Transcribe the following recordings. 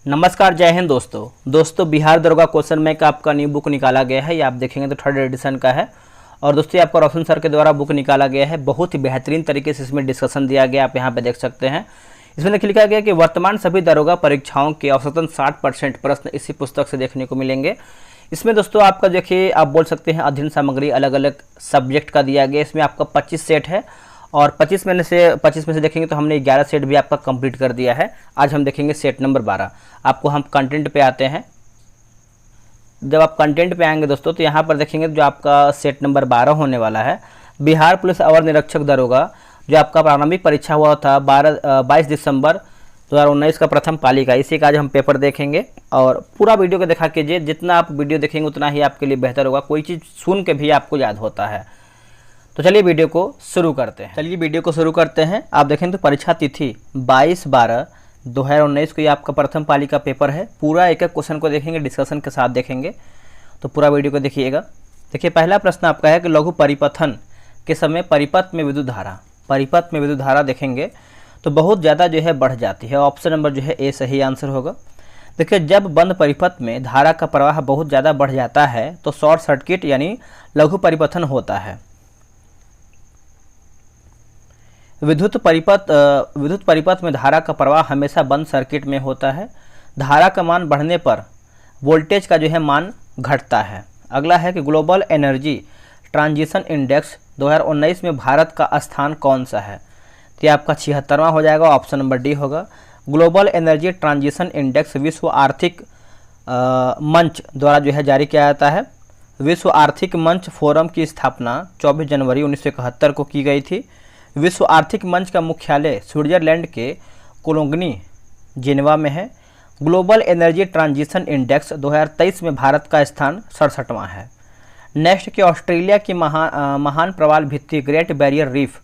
नमस्कार, जय हिंद दोस्तों बिहार दरोगा क्वेश्चन बैंक का आपका न्यू बुक निकाला गया है। ये आप देखेंगे तो थर्ड एडिशन का है और दोस्तों ये आपका रोशन सर के द्वारा बुक निकाला गया है। बहुत ही बेहतरीन तरीके से इसमें डिस्कशन दिया गया, आप यहाँ पे देख सकते हैं। इसमें लिखा गया कि वर्तमान सभी दरोगा परीक्षाओं के औसतन 60% प्रश्न इसी पुस्तक से देखने को मिलेंगे। इसमें दोस्तों आपका देखिए, आप बोल सकते हैं अध्ययन सामग्री अलग अलग सब्जेक्ट का दिया गया। इसमें आपका 25 सेट है और 25 में से देखेंगे तो हमने 11 सेट भी आपका कंप्लीट कर दिया है। आज हम देखेंगे सेट नंबर 12। आपको हम कंटेंट पे आते हैं। जब आप कंटेंट पे आएंगे दोस्तों तो यहाँ पर देखेंगे जो आपका सेट नंबर 12 होने वाला है, बिहार पुलिस अवर निरीक्षक दरोगा, जो आपका प्रारंभिक परीक्षा हुआ था 22 दिसंबर 2019 का प्रथम पाली का। इसी का आज हम पेपर देखेंगे और पूरा वीडियो को देखा कीजिए। जितना आप वीडियो देखेंगे उतना ही आपके लिए बेहतर होगा। कोई चीज़ सुन के भी आपको याद होता है। तो चलिए वीडियो को शुरू करते हैं। आप देखें तो परीक्षा तिथि 22/12/2019 को ये आपका प्रथम पाली का पेपर है। पूरा एक एक क्वेश्चन को देखेंगे, डिस्कशन के साथ देखेंगे, तो पूरा वीडियो को देखिएगा। देखिए पहला प्रश्न आपका है कि लघु परिपथन के समय परिपथ में विद्युत धारा देखेंगे तो बहुत ज़्यादा जो है बढ़ जाती है। ऑप्शन नंबर जो है ए सही आंसर होगा। देखिए जब बंद परिपथ में धारा का प्रवाह बहुत ज़्यादा बढ़ जाता है तो शॉर्ट सर्किट यानी लघु परिपथन होता है। विद्युत परिपथ में धारा का प्रवाह हमेशा बंद सर्किट में होता है। धारा का मान बढ़ने पर वोल्टेज का जो है मान घटता है। अगला है कि ग्लोबल एनर्जी ट्रांजिशन इंडेक्स 2019 में भारत का स्थान कौन सा है। तो ये आपका 76वां हो जाएगा। ऑप्शन नंबर डी होगा। ग्लोबल एनर्जी ट्रांजिशन इंडेक्स विश्व आर्थिक मंच द्वारा जो है जारी किया जाता है। विश्व आर्थिक मंच फोरम की स्थापना 24 जनवरी 1971 को की गई थी। विश्व आर्थिक मंच का मुख्यालय स्विट्जरलैंड के कोलोगनी जेनेवा में है। ग्लोबल एनर्जी ट्रांजिशन इंडेक्स 2023 में भारत का स्थान 67वां है। नेक्स्ट कि ऑस्ट्रेलिया की महान प्रवाल भित्ति ग्रेट बैरियर रीफ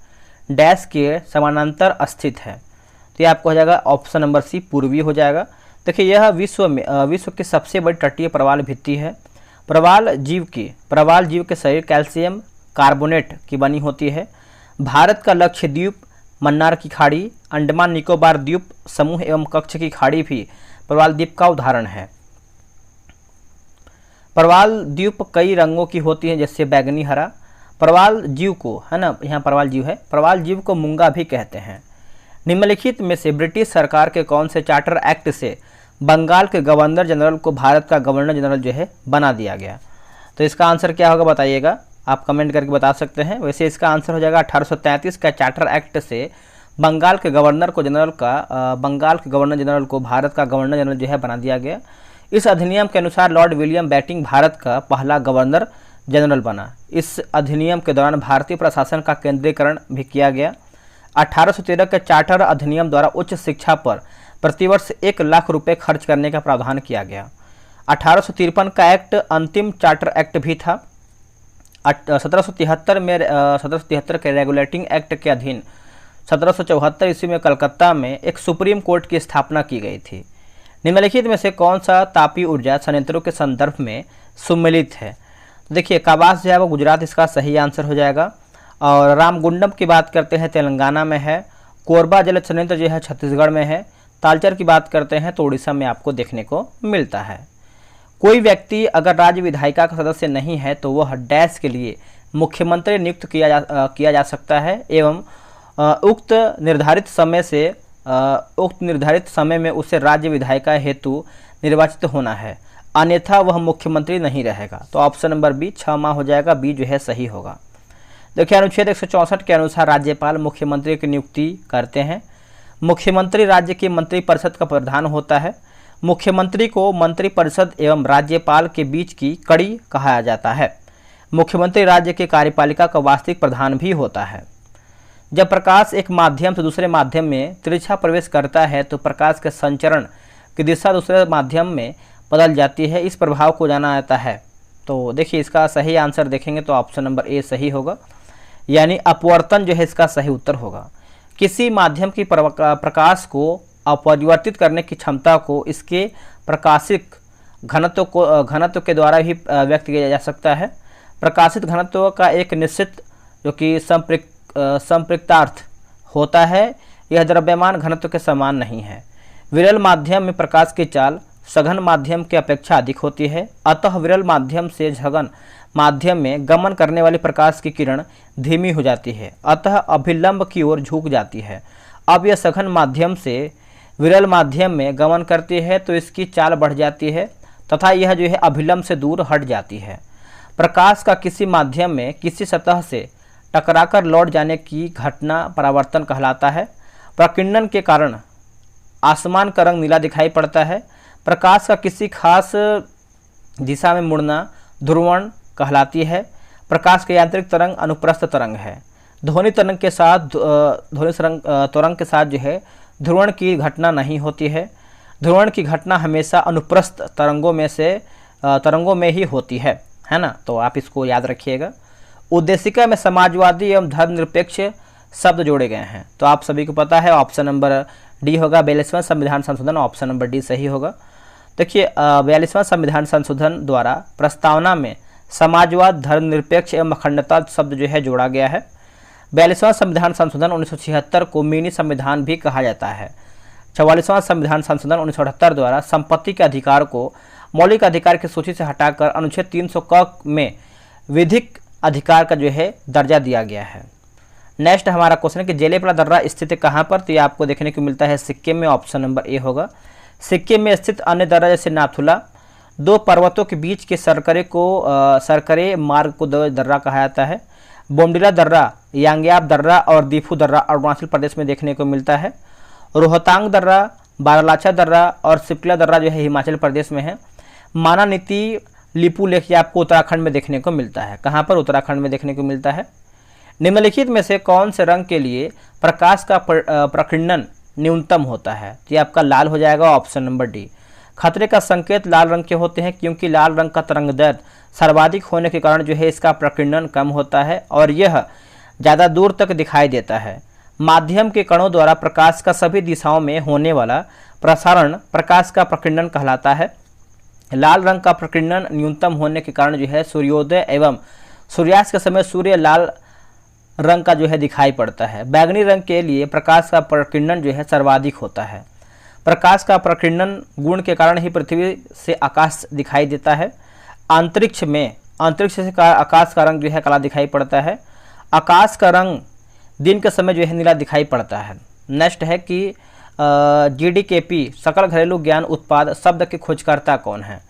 डैश के समानांतर स्थित है। तो ये आपको हो जाएगा ऑप्शन नंबर सी पूर्वी हो जाएगा। देखिए यह विश्व की सबसे बड़ी तटीय प्रवाल भित्ति है। प्रवाल जीव के शरीर कैल्शियम कार्बोनेट की बनी होती है। भारत का लक्षद्वीप, मन्नार की खाड़ी, अंडमान निकोबार द्वीप समूह एवं कच्छ की खाड़ी भी प्रवाल द्वीप का उदाहरण है। प्रवाल द्वीप कई रंगों की होती है, जैसे बैगनी, हरा। प्रवाल जीव को है ना, यहाँ प्रवाल जीव है, प्रवाल जीव को मूंगा भी कहते हैं। निम्नलिखित में से ब्रिटिश सरकार के कौन से चार्टर एक्ट से बंगाल के गवर्नर जनरल को भारत का गवर्नर जनरल जो है बना दिया गया। तो इसका आंसर क्या होगा बताइएगा, आप कमेंट करके बता सकते हैं। वैसे इसका आंसर हो जाएगा 1833 का चार्टर एक्ट से बंगाल के गवर्नर जनरल को भारत का गवर्नर जनरल जो है बना दिया गया। इस अधिनियम के अनुसार लॉर्ड विलियम बेंटिंक भारत का पहला गवर्नर जनरल बना। इस अधिनियम के दौरान भारतीय प्रशासन का केंद्रीकरण भी किया गया। 1813 के चार्टर अधिनियम द्वारा उच्च शिक्षा पर प्रतिवर्ष 1 लाख रुपये खर्च करने का प्रावधान किया गया। 1853 का एक्ट अंतिम चार्टर एक्ट भी था। 1773 के रेगुलेटिंग एक्ट के अधीन 1774 ईस्वी में कलकत्ता में एक सुप्रीम कोर्ट की स्थापना की गई थी। निम्नलिखित में से कौन सा तापीय ऊर्जा संयंत्रों के संदर्भ में सम्मिलित है। देखिए काबास जो है वो गुजरात इसका सही आंसर हो जाएगा। और रामगुंडम की बात करते हैं तेलंगाना में है। कोरबा जल संयंत्र जो है छत्तीसगढ़ में है। तालचर की बात करते हैं तो उड़ीसा में आपको देखने को मिलता है। कोई व्यक्ति अगर राज्य विधायिका का सदस्य नहीं है तो वह डैश के लिए मुख्यमंत्री नियुक्त किया जा सकता है एवं उक्त निर्धारित समय में उसे राज्य विधायिका हेतु निर्वाचित होना है, अन्यथा वह मुख्यमंत्री नहीं रहेगा। तो ऑप्शन नंबर बी 6 माह हो जाएगा। बी जो है सही होगा। देखिए अनुच्छेद 164 के अनुसार राज्यपाल मुख्यमंत्री की नियुक्ति करते हैं। मुख्यमंत्री राज्य की मंत्रिपरिषद का प्रधान होता है। मुख्यमंत्री को मंत्रिपरिषद एवं राज्यपाल के बीच की कड़ी कहा जाता है। मुख्यमंत्री राज्य के कार्यपालिका का वास्तविक प्रधान भी होता है। जब प्रकाश एक माध्यम से दूसरे माध्यम में तिरछा प्रवेश करता है तो प्रकाश के संचरण की दिशा दूसरे माध्यम में बदल जाती है। इस प्रभाव को जाना जाता है। तो देखिए इसका सही आंसर देखेंगे तो ऑप्शन नंबर ए सही होगा, यानी अपवर्तन जो है इसका सही उत्तर होगा। किसी माध्यम की प्रकाश को अपरिवर्तित करने की क्षमता को इसके प्रकाशिक घनत्व के द्वारा भी व्यक्त किया जा सकता है। प्रकाशित घनत्व का एक निश्चित जो कि संपृक्तार्थ होता है, यह द्रव्यमान घनत्व के समान नहीं है। विरल माध्यम में प्रकाश की चाल सघन माध्यम की अपेक्षा अधिक होती है, अतः विरल माध्यम से सघन माध्यम में गमन करने वाली प्रकाश की किरण धीमी हो जाती है, अतः अभिलंब की ओर झुक जाती है। अब यह सघन माध्यम से विरल माध्यम में गमन करती है तो इसकी चाल बढ़ जाती है तथा यह जो है अभिलंब से दूर हट जाती है। प्रकाश का किसी माध्यम में किसी सतह से टकराकर लौट जाने की घटना परावर्तन कहलाता है। प्रकीर्णन के कारण आसमान का रंग नीला दिखाई पड़ता है। प्रकाश का किसी खास दिशा में मुड़ना ध्रुवण कहलाती है। प्रकाश के यांत्रिक तरंग अनुप्रस्थ तरंग है। ध्वनि तरंग के साथ जो है ध्रुवण की घटना नहीं होती है। ध्रुवण की घटना हमेशा अनुप्रस्थ तरंगों में ही होती है ना। तो आप इसको याद रखिएगा। उद्देशिका में समाजवादी एवं धर्मनिरपेक्ष शब्द जोड़े गए हैं। तो आप सभी को पता है ऑप्शन नंबर डी होगा 42वां संविधान संशोधन, ऑप्शन नंबर डी सही होगा। देखिए 42वां संविधान संशोधन द्वारा प्रस्तावना में समाजवाद, धर्मनिरपेक्ष एवं अखंडता शब्द जो है जोड़ा गया है। 42वां संविधान संशोधन 1976 को मिनी संविधान भी कहा जाता है। 44वां संविधान संशोधन 1978 द्वारा संपत्ति के अधिकार को मौलिक अधिकार की सूची से हटाकर अनुच्छेद 300 क में विधिक अधिकार का जो है दर्जा दिया गया है। नेक्स्ट हमारा क्वेश्चन है कि जेलेपला दर्रा स्थित कहाँ पर, तो ये आपको देखने को मिलता है सिक्किम में, ऑप्शन नंबर ए होगा। सिक्किम में स्थित अन्य दर्रा जैसे नाथुला, दो पर्वतों के बीच के सरकरे मार्ग को दर्रा कहा जाता है। बोमडिला दर्रा, यांग्याप दर्रा और दीफू दर्रा अरुणाचल प्रदेश में देखने को मिलता है। रोहतांग दर्रा, बारालाचा दर्रा और सिपला दर्रा जो है हिमाचल प्रदेश में है। मानानीति लिपू लेक आपको उत्तराखंड में देखने को मिलता है। कहाँ पर? उत्तराखंड में देखने को मिलता है। निम्नलिखित में से कौन से रंग के लिए प्रकाश का प्रकीर्णन न्यूनतम होता है? तो ये आपका लाल हो जाएगा, ऑप्शन नंबर डी। खतरे का संकेत लाल रंग के होते हैं क्योंकि लाल रंग का तरंगदैर्घ्य सर्वाधिक होने के कारण जो है इसका प्रकीर्णन कम होता है और यह ज़्यादा दूर तक दिखाई देता है। माध्यम के कणों द्वारा प्रकाश का सभी दिशाओं में होने वाला प्रसारण प्रकाश का प्रकीर्णन कहलाता है। लाल रंग का प्रकीर्णन न्यूनतम होने के कारण जो है सूर्योदय एवं सूर्यास्त के समय सूर्य लाल रंग का जो है दिखाई पड़ता है। बैगनी रंग के लिए प्रकाश का प्रकीर्णन जो है सर्वाधिक होता है। प्रकाश का प्रकीर्णन गुण के कारण ही पृथ्वी से आकाश दिखाई देता है। अंतरिक्ष से आकाश का रंग जो है काला दिखाई पड़ता है। आकाश का रंग दिन के समय जो है नीला दिखाई पड़ता है। नेक्स्ट है कि GDKP सकल घरेलू ज्ञान उत्पाद शब्द के खोजकर्ता कौन है?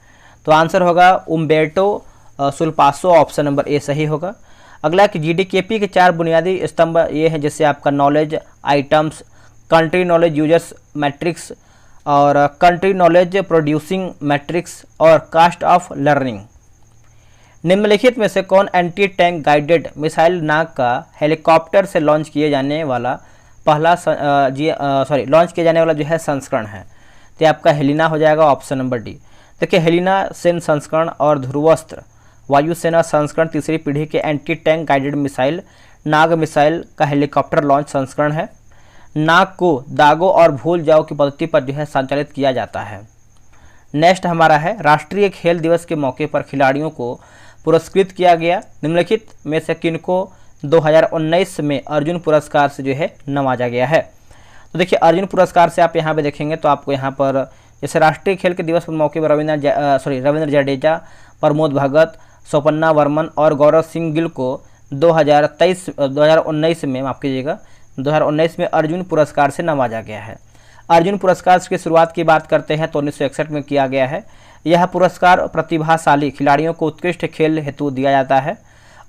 तो आंसर होगा उम्बेर्टो सुल्पासो, ऑप्शन नंबर ए सही होगा। अगला कि GDKP के 4 बुनियादी स्तंभ ये हैं जैसे आपका knowledge items, country knowledge users matrix और कंट्री नॉलेज प्रोड्यूसिंग मैट्रिक्स और कास्ट ऑफ लर्निंग। निम्नलिखित में से कौन एंटी टैंक गाइडेड मिसाइल नाग का हेलीकॉप्टर से लॉन्च किए जाने वाला जो है संस्करण है? तो आपका हेलिना हो जाएगा, ऑप्शन नंबर डी। देखिए हेलिना सेन संस्करण और ध्रुवस्त्र वायुसेना संस्करण तीसरी पीढ़ी के एंटी टैंक गाइडेड मिसाइल नाग मिसाइल का हेलीकॉप्टर लॉन्च संस्करण है। नाग को दागो और भूल जाओ की पद्धति पर जो है संचालित किया जाता है। नेक्स्ट हमारा है राष्ट्रीय खेल दिवस के मौके पर खिलाड़ियों को पुरस्कृत किया गया। निम्नलिखित में से किनको 2019 में अर्जुन पुरस्कार से जो है नवाजा गया है? तो देखिए अर्जुन पुरस्कार से आप यहाँ पे देखेंगे तो आपको यहाँ पर जैसे राष्ट्रीय खेल के दिवस के मौके पर रविंद्र जडेजा, प्रमोद भगत, सोपन्ना वर्मन और गौरव सिंह गिल को 2019 में माफ कीजिएगा 2019 में अर्जुन पुरस्कार से नवाजा गया है। अर्जुन पुरस्कार की शुरुआत की बात करते हैं तो 1961 में किया गया है। यह पुरस्कार प्रतिभाशाली खिलाड़ियों को उत्कृष्ट खेल हेतु दिया जाता है।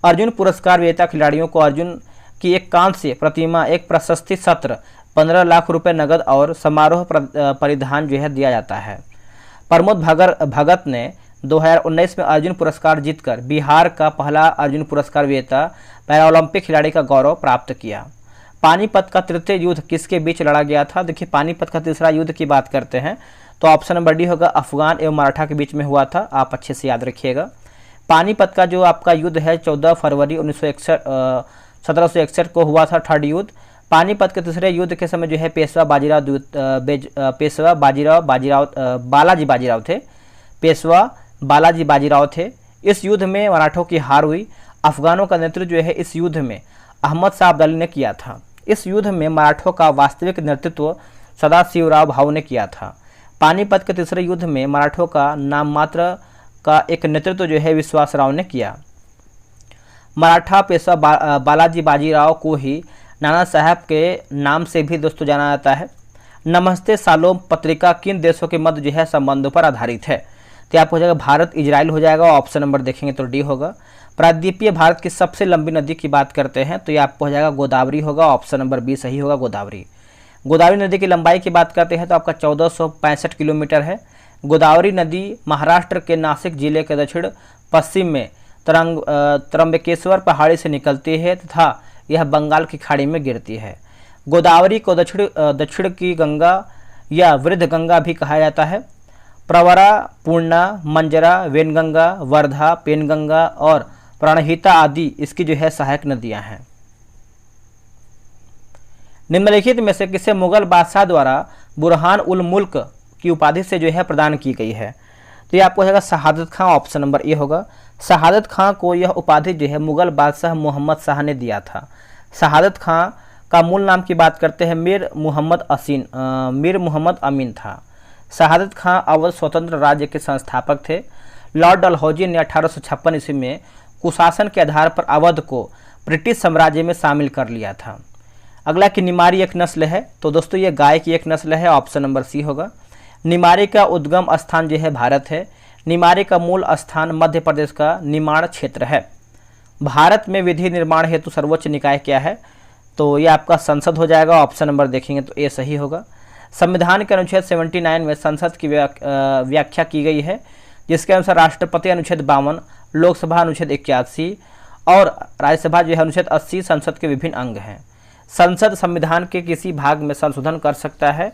अर्जुन पुरस्कार विजेता खिलाड़ियों को अर्जुन की एक कांस्य प्रतिमा, एक प्रशस्ति सत्र, 15 लाख रुपए नगद और समारोह परिधान जो है दिया जाता है। प्रमोद भगत ने 2019 में अर्जुन पुरस्कार जीतकर बिहार का पहला अर्जुन पुरस्कार विजेता पैरालंपिक खिलाड़ी का गौरव प्राप्त किया। पानीपत का तृतीय युद्ध किसके बीच लड़ा गया था? देखिए पानीपत का तीसरा युद्ध की बात करते हैं तो ऑप्शन नंबर डी होगा, अफगान एवं मराठा के बीच में हुआ था। आप अच्छे से याद रखिएगा। पानीपत का जो आपका युद्ध है 14 फरवरी 1761 को हुआ था थर्ड युद्ध। पानीपत के तीसरे युद्ध के समय जो है पेशवा बालाजी बाजीराव थे। इस युद्ध में मराठों की हार हुई। अफगानों का नेतृत्व जो है इस युद्ध में अहमद शाह अब्दाली ने किया था। इस युद्ध में मराठों का वास्तविक नेतृत्व सदाशिवराव भाऊ ने किया था। पानीपत के तीसरे युद्ध में मराठों का नाम मात्र का एक नेतृत्व जो है विश्वासराव ने किया। मराठा पेशवा बालाजी बाजीराव को ही नाना साहब के नाम से भी दोस्तों जाना जाता है। नमस्ते सालोम पत्रिका किन देशों के मध्य जो है संबंधों पर आधारित है? तो आपको हो जाएगा भारत इजराइल हो जाएगा। ऑप्शन नंबर देखेंगे तो डी होगा। प्रायद्वीपीय भारत की सबसे लंबी नदी की बात करते हैं तो ये आपको हो जाएगा गोदावरी होगा। ऑप्शन नंबर बी सही होगा, गोदावरी। गोदावरी नदी की लंबाई की बात करते हैं तो आपका 1465 किलोमीटर है। गोदावरी नदी महाराष्ट्र के नासिक जिले के दक्षिण पश्चिम में त्र्यंबकेश्वर पहाड़ी से निकलती है तथा यह बंगाल की खाड़ी में गिरती है। गोदावरी को दक्षिण की गंगा या वृद्ध गंगा भी कहा जाता है। प्रवरा, पूर्णा, मंजरा, वेनगंगा, वर्धा, पेनगंगा और प्राणहिता आदि इसकी जो है सहायक नदियां हैं। निम्नलिखित में से किसे मुगल बादशाह द्वारा बुरहान उल मुल्क की उपाधि से जो है प्रदान की गई है? तो ये आपको हो जाएगा शहादत खां। ऑप्शन नंबर ए होगा। शहादत खां को यह उपाधि जो है मुगल बादशाह मोहम्मद शाह ने दिया था। शहादत खां का मूल नाम की बात करते हैं मीर मोहम्मद अमीन था। शहादत खां अवध स्वतंत्र राज्य के संस्थापक थे। लॉर्ड डलहौजी ने 1856 ईस्वी में कुशासन के आधार पर अवध को ब्रिटिश साम्राज्य में शामिल कर लिया था। अगला कि निमारी एक नस्ल है तो दोस्तों ये गाय की एक नस्ल है। ऑप्शन नंबर सी होगा। निमारी का उद्गम स्थान जो है भारत है। निमारी का मूल स्थान मध्य प्रदेश का निमाड़ क्षेत्र है। भारत में विधि निर्माण हेतु सर्वोच्च निकाय क्या है? तो ये आपका संसद हो जाएगा। ऑप्शन नंबर देखेंगे तो ए सही होगा। संविधान के अनुच्छेद 79 में संसद की व्याख्या की गई है, जिसके अनुसार राष्ट्रपति अनुच्छेद 52, लोकसभा अनुच्छेद 81 और राज्यसभा जो है अनुच्छेद 80 संसद के विभिन्न अंग हैं। संसद संविधान के किसी भाग में संशोधन कर सकता है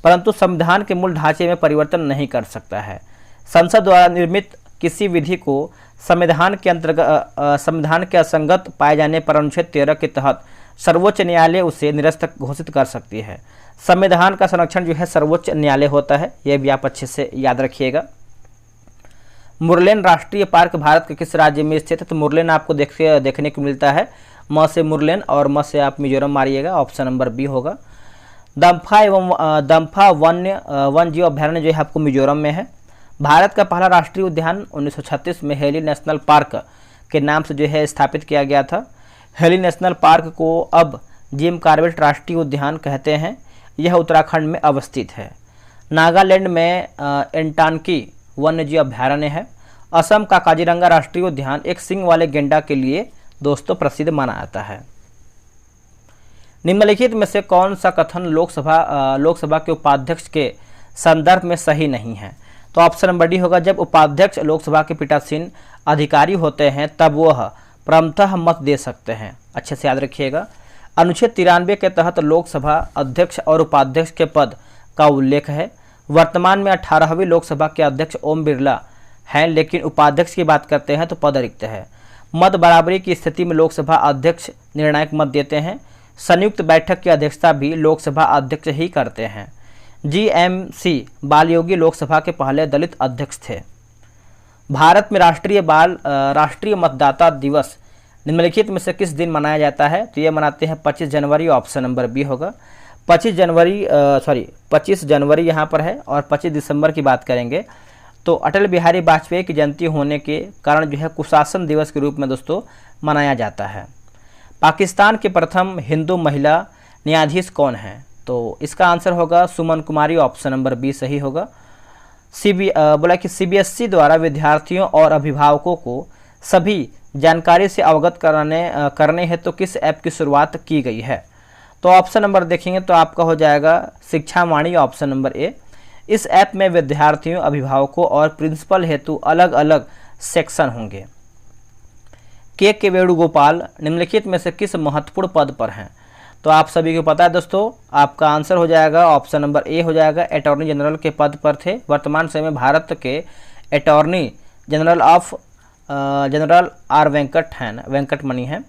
परंतु संविधान के मूल ढांचे में परिवर्तन नहीं कर सकता है। संसद द्वारा निर्मित किसी विधि को संविधान के असंगत पाए जाने पर अनुच्छेद 13 के तहत सर्वोच्च न्यायालय उसे निरस्त घोषित कर सकती है। संविधान का संरक्षण जो है सर्वोच्च न्यायालय होता है, यह भी आप अच्छे से याद रखिएगा। मुरलेन राष्ट्रीय पार्क भारत के किस राज्य में स्थित है? तो मुरलेन आपको देखने को मिलता है म से मुरलेन और म से आप मिजोरम मारिएगा। ऑप्शन नंबर बी होगा। दम्फा वन्य जीव अभ्यारण्य जो है आपको मिजोरम में है। भारत का पहला राष्ट्रीय उद्यान 1936 में हेली नेशनल पार्क के नाम से जो है स्थापित किया गया था। हेली नेशनल पार्क को अब जिम कॉर्बेट राष्ट्रीय उद्यान कहते हैं। यह उत्तराखंड में अवस्थित है। नागालैंड में एंटानकी वन्यजीव अभ्यारण्य है। असम का काजीरंगा राष्ट्रीय उद्यान एक सींग वाले गेंडा के लिए दोस्तों प्रसिद्ध माना जाता है। निम्नलिखित में से कौन सा कथन लोकसभा के उपाध्यक्ष के संदर्भ में सही नहीं है? तो ऑप्शन नंबर डी होगा। जब उपाध्यक्ष लोकसभा के पीठासीन अधिकारी होते हैं तब वह क्रमतः मत दे सकते हैं। अच्छे से याद रखिएगा। अनुच्छेद 93 के तहत लोकसभा अध्यक्ष और उपाध्यक्ष के पद का उल्लेख है। वर्तमान में 18वीं लोकसभा के अध्यक्ष ओम बिरला हैं, लेकिन उपाध्यक्ष की बात करते हैं तो पद रिक्त है। मत बराबरी की स्थिति में लोकसभा अध्यक्ष निर्णायक मत देते हैं। संयुक्त बैठक की अध्यक्षता भी लोकसभा अध्यक्ष ही करते हैं। GMC बालयोगी लोकसभा के पहले दलित अध्यक्ष थे। भारत में राष्ट्रीय मतदाता दिवस निम्नलिखित में से किस दिन मनाया जाता है? तो ये मनाते हैं 25 जनवरी। ऑप्शन नंबर बी होगा। 25 जनवरी यहाँ पर है और 25 दिसंबर की बात करेंगे तो अटल बिहारी वाजपेयी की जयंती होने के कारण जो है कुशासन दिवस के रूप में दोस्तों मनाया जाता है। पाकिस्तान के प्रथम हिंदू महिला न्यायाधीश कौन है? तो इसका आंसर होगा सुमन कुमारी। ऑप्शन नंबर बी सही होगा। बोला कि CBSE द्वारा विद्यार्थियों और अभिभावकों को सभी जानकारी से अवगत करने हेतु किस ऐप की शुरुआत की गई है? तो ऑप्शन नंबर देखेंगे तो आपका हो जाएगा शिक्षा वाणी। Option number A. इस ऐप में विद्यार्थियों, अभिभावकों और प्रिंसिपल हेतु अलग अलग सेक्शन होंगे। के वेणुगोपाल निम्नलिखित में से किस महत्वपूर्ण पद पर हैं? तो आप सभी को पता है दोस्तों, आपका आंसर हो जाएगा ऑप्शन नंबर ए हो जाएगा। अटॉर्नी जनरल के पद पर थे। वर्तमान समय में भारत के अटॉर्नी जनरल आर वेंकटमणि हैं।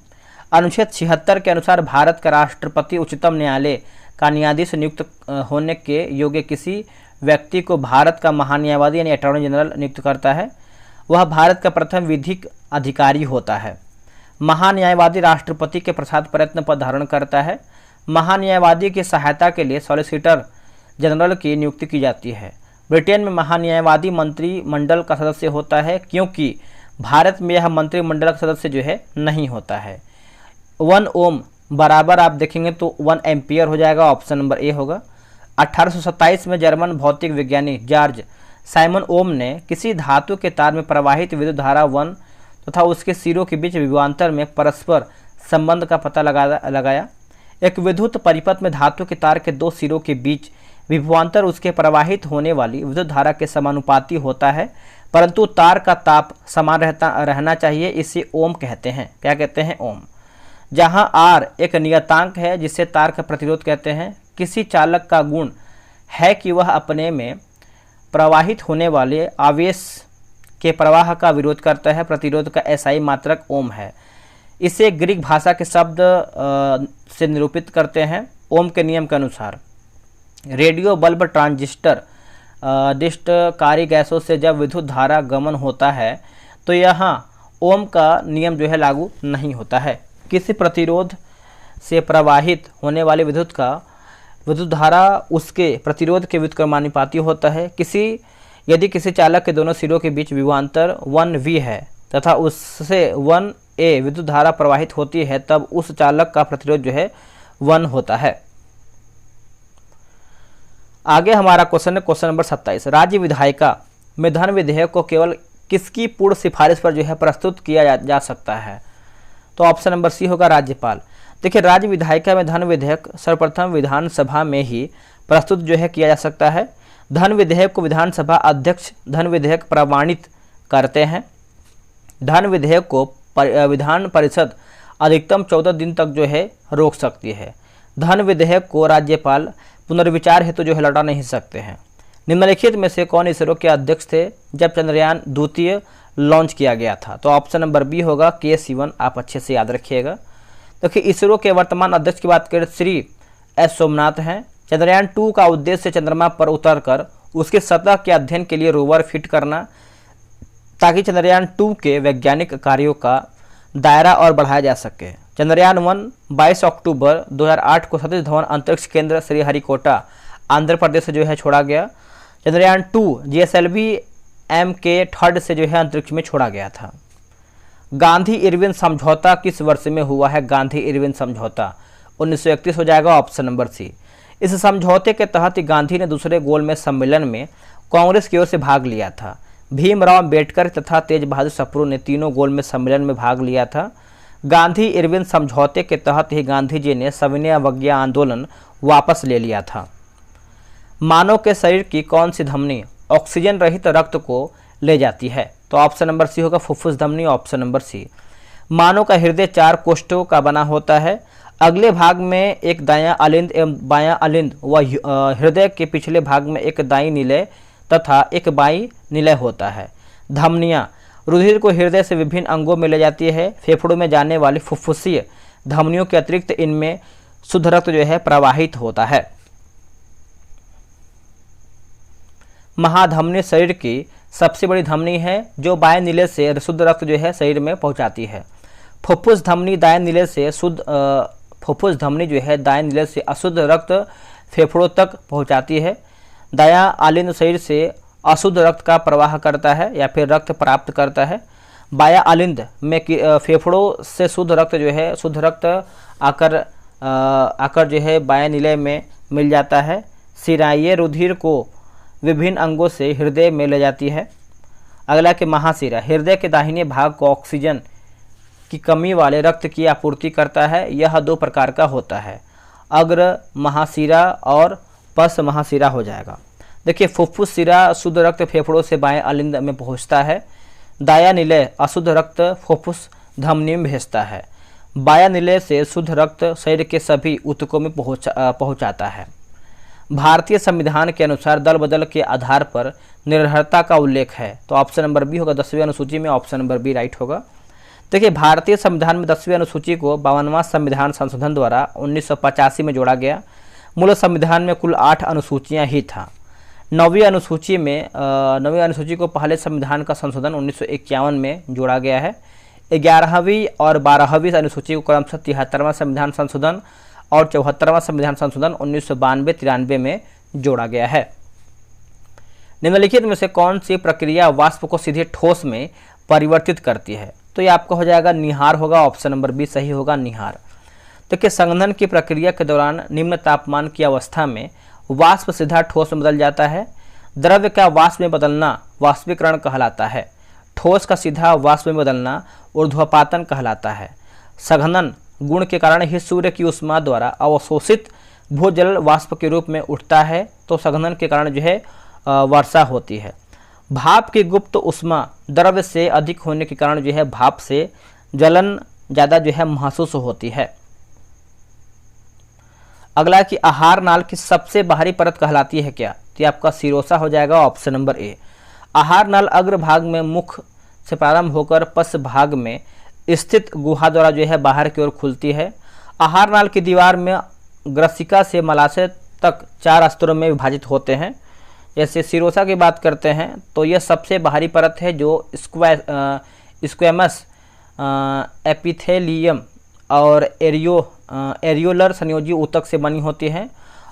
अनुच्छेद 76 के अनुसार भारत का राष्ट्रपति उच्चतम न्यायालय का न्यायाधीश नियुक्त होने के योग्य किसी व्यक्ति को भारत का महान्यायवादी यानी अटॉर्नी जनरल नियुक्त करता है। वह भारत का प्रथम विधिक अधिकारी होता है। महान्यायवादी राष्ट्रपति के प्रसाद प्रयत्न पर धारण करता है। महान्यायवादी की सहायता के लिए सॉलिसिटर जनरल की नियुक्ति की जाती है। ब्रिटेन में महान्यायवादी मंत्रिमंडल का सदस्य होता है, क्योंकि भारत में यह मंत्रिमंडल का सदस्य जो है नहीं होता है। 1 ओम बराबर आप देखेंगे तो 1 एम्पियर हो जाएगा, ऑप्शन नंबर ए होगा। 1827 में जर्मन भौतिक विज्ञानी जॉर्ज साइमन ओम ने किसी धातु के तार में प्रवाहित विद्युत धारा 1 तथा उसके सिरों के बीच विभवांतर में परस्पर संबंध का पता लगाया। एक विद्युत परिपथ में धातु के तार के 2 सिरों के बीच विभवांतर उसके प्रवाहित होने वाली विद्युत धारा के समानुपाती होता है, परंतु तार का ताप समान रहना चाहिए। इसे ओम कहते हैं। क्या कहते हैं? ओम। जहां आर एक नियतांक है जिसे तार का प्रतिरोध कहते हैं। किसी चालक का गुण है कि वह अपने में प्रवाहित होने वाले आवेश के प्रवाह का विरोध करता है। प्रतिरोध का एसआई मात्रक ओम है। इसे ग्रीक भाषा के शब्द से निरूपित करते हैं ओम के नियम के अनुसार। रेडियो बल्ब ट्रांजिस्टर डिस्टकारी गैसों से जब विद्युत धारा गमन होता है तो यहाँ ओम का नियम जो है लागू नहीं होता है। किसी प्रतिरोध से प्रवाहित होने वाली विद्युत धारा उसके प्रतिरोध के व्युत्क्रमानुपाती होता है। यदि किसी चालक के दोनों सिरों के बीच विभवांतर 1V है तथा उससे 1A विद्युत धारा प्रवाहित होती है, तब उस चालक का प्रतिरोध जो है 1 होता है। आगे हमारा क्वेश्चन है क्वेश्चन नंबर 27। राज्य विधायिका में धन विधेयक को केवल किसकी पूर्ण सिफारिश पर जो है प्रस्तुत किया जा सकता है? तो ऑप्शन नंबर सी होगा राज्यपाल। देखिए, राज्य विधायिका में धन विधेयक सर्वप्रथम विधानसभा में ही प्रस्तुत जो है किया जा सकता है। धन विधेयक को विधानसभा अध्यक्ष धन विधेयक प्रमाणित करते हैं। धन विधेयक को विधान परिषद अधिकतम 14 दिन तक जो है रोक सकती है। धन विधेयक को राज्यपाल पुनर्विचार हेतु जो है लौटा नहीं सकते हैं। निम्नलिखित में से कौन इसरो के अध्यक्ष थे जब चंद्रयान 2 लॉन्च किया गया था? तो ऑप्शन नंबर बी होगा के सिवन। आप अच्छे से याद रखिएगा। देखिए, इसरो के वर्तमान अध्यक्ष की बात करें श्री एस सोमनाथ हैं। चंद्रयान 2 का उद्देश्य चंद्रमा पर उतरकर उसके सतह के अध्ययन के लिए रोवर फिट करना, ताकि चंद्रयान 2 के वैज्ञानिक कार्यों का दायरा और बढ़ाया जा सके। चंद्रयान 1 22 अक्टूबर 2008 को सतीश धवन अंतरिक्ष केंद्र श्रीहरिकोटा आंध्र प्रदेश से जो है छोड़ा गया। चंद्रयान 2 GSLV MK 3 से जो है अंतरिक्ष में छोड़ा गया था। गांधी इरविन समझौता किस वर्ष में हुआ है? गांधी इरविन समझौता 1931 हो जाएगा, ऑप्शन नंबर सी। इस समझौते के तहत गांधी ने दूसरे गोलमेज सम्मेलन में कांग्रेस की ओर से भाग लिया था। भीमराव अम्बेडकर तथा तेज बहादुर सप्रू ने तीनों गोलमेज सम्मेलन में भाग लिया था। गांधी इरविन समझौते के तहत ही गांधी जी ने सविनय अवज्ञा आंदोलन वापस ले लिया था। मानव के शरीर की कौन सी धमनी ऑक्सीजन रहित रक्त को ले जाती है? तो ऑप्शन नंबर सी होगा फुफ्फुस धमनी, ऑप्शन नंबर सी। मानव का हृदय 4 कोष्ठों का बना होता है। अगले भाग में एक दायां अलिंद एवं बायां अलिंद व हृदय के पिछले भाग में एक दाईं निलय तथा एक बाईं निलय होता है। धमनियां रुधिर को हृदय से विभिन्न अंगों में ले जाती है। फेफड़ों में जाने वाली फुफ्फुसीय धमनियों के अतिरिक्त इनमें शुद्ध रक्त जो है प्रवाहित होता है। महाधमनी शरीर की सबसे बड़ी धमनी है जो बाएं निलय से शुद्ध रक्त जो है शरीर में पहुंचाती है। फुफ्फुस धमनी दाएं निलय से फुफ्फुस धमनी जो है दाएं निलय से अशुद्ध रक्त फेफड़ों तक पहुंचाती है। दायां आलिंद शरीर से अशुद्ध रक्त का प्रवाह करता है या फिर रक्त प्राप्त करता है। बायां आलिंद में फेफड़ों से शुद्ध रक्त आकर जो है बाएं निलय में मिल जाता है। सिराइये रुधिर को विभिन्न अंगों से हृदय में ले जाती है। अगला कि महाशिरा हृदय के दाहिने भाग को ऑक्सीजन की कमी वाले रक्त की आपूर्ति करता है। यह 2 प्रकार का होता है, अग्र महाशिरा और पश्च महाशिरा हो जाएगा। देखिए, फुफ्फुस शिरा शुद्ध रक्त फेफड़ों से बाएं अलिंद में पहुंचता है। दायां निलय अशुद्ध रक्त फुफ्फुस धमनी में भेजता है। बायां निलय से शुद्ध रक्त शरीर के सभी ऊतकों में पहुंचाता है। भारतीय संविधान के अनुसार दल बदल के आधार पर निर्भरता का उल्लेख है। तो ऑप्शन नंबर बी होगा 10वीं अनुसूची में, ऑप्शन नंबर बी राइट होगा। देखिए, भारतीय संविधान में 10वीं अनुसूची को 52वां संविधान संशोधन द्वारा 1985 में जोड़ा गया। मूल संविधान में कुल 8 अनुसूचियां ही था। 9वीं अनुसूची को पहले संविधान का संशोधन 1951 में जोड़ा गया है। 11वीं और 12वीं अनुसूची को क्रमशः 73वां संविधान संशोधन और 74वां संविधान संशोधन 1992-93 में जोड़ा गया है। निम्नलिखित में से कौन सी प्रक्रिया वाष्प को सीधे ठोस में परिवर्तित करती है? तो ये आपका हो जाएगा निहार होगा, ऑप्शन नंबर बी सही होगा, निहार। देखिए, संघनन की प्रक्रिया के दौरान निम्न तापमान की अवस्था में वाष्प सीधा ठोस में बदल जाता है। द्रव्य का वाष्प में बदलना वाष्पीकरण कहलाता है। ठोस का सीधा वाष्प में बदलना ऊर्ध्वपातन कहलाता है। संघनन गुण के कारण ही सूर्य की ऊष्मा द्वारा अवशोषित भूजल वाष्प के रूप में उठता है, तो संघनन के कारण जो है वर्षा होती है। भाप की गुप्त ऊष्मा द्रव्य से अधिक होने के कारण जो है भाप से जलन ज़्यादा जो है महसूस होती है। अगला कि आहार नाल की सबसे बाहरी परत कहलाती है क्या? तो आपका सिरोसा हो जाएगा, ऑप्शन नंबर ए। आहार नाल अग्रभाग में मुख से प्रारंभ होकर पश्च भाग में स्थित गुहा द्वारा जो है बाहर की ओर खुलती है। आहार नाल की दीवार में ग्रसिका से मलाशय तक 4 स्तरों में विभाजित होते हैं। जैसे सिरोसा की बात करते हैं तो यह सबसे बाहरी परत है जो स्क्वैमस एपिथेलियम और एरियोलर संयोजी ऊतक से बनी होती है।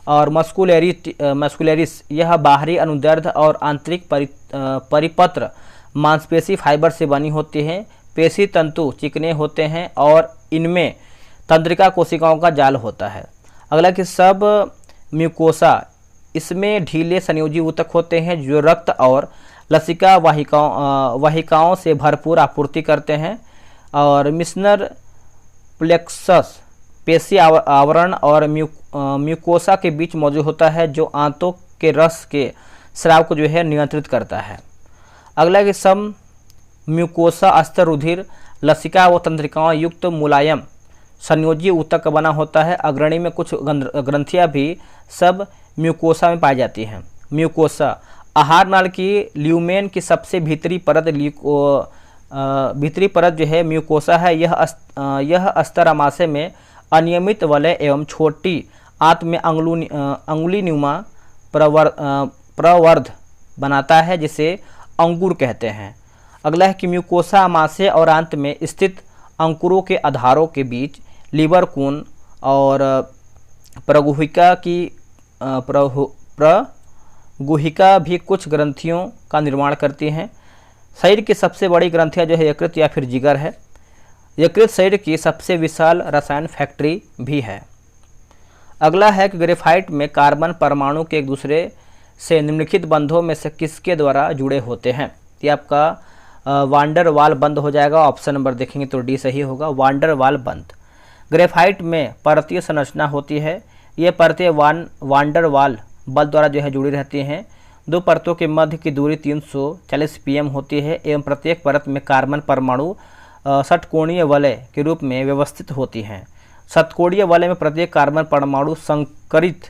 और मस्कुलरिस यह बाहरी अनुदैर्ध्य और आंतरिक परिपत्र मांसपेशी फाइबर से बनी होती है। पेशी तंतु चिकने होते हैं और इनमें तंत्रिका कोशिकाओं का जाल होता है। अगला कि सब म्यूकोसा, इसमें ढीले संयोजी ऊतक होते हैं जो रक्त और लसिका वाहिकाओं से भरपूर आपूर्ति करते हैं। और मिशनर प्लेक्सस पेशी आवरण और म्यूकोसा के बीच मौजूद होता है जो आंतों के रस के स्राव को जो है नियंत्रित करता है। अगला कि सम म्यूकोसा अस्तर रुधिर लसिका व तंत्रिकाओं युक्त मुलायम संयोजी ऊतक का बना होता है। अग्रणी में कुछ ग्रंथियां भी सब म्यूकोसा में पाई जाती हैं। म्यूकोसा आहार नाल की ल्यूमेन की सबसे भीतरी परत जो है म्यूकोसा है। यह अस्तर आमाशय में अनियमित वलय एवं छोटी आंत में अंगुली नुमा प्रवर्ध बनाता है जिसे अंकुर कहते हैं। अगला है कि म्यूकोसा आमाशय और आंत में स्थित अंकुरों के आधारों के बीच लीवर कोन और प्रगुहिका भी कुछ ग्रंथियों का निर्माण करती हैं। शरीर की सबसे बड़ी ग्रंथियां जो है यकृत या फिर जिगर है। यकृत शरीर की सबसे विशाल रसायन फैक्ट्री भी है। अगला है कि ग्रेफाइट में कार्बन परमाणु के एक दूसरे से निम्नलिखित बंधों में से किसके द्वारा जुड़े होते हैं? ये आपका वांडर वाल बंध हो जाएगा, ऑप्शन नंबर देखेंगे तो डी सही होगा, वांडर वाल बंध। ग्रेफाइट में परतीय संरचना होती है। ये परतें वांडर वाल बल द्वारा जो है जुड़ी रहती हैं। 2 परतों के मध्य की दूरी 340 pm होती है एवं प्रत्येक परत में कार्बन परमाणु षटकोणीय वलय के रूप में व्यवस्थित होती हैं। षटकोणीय वलय में प्रत्येक कार्बन परमाणु संकरित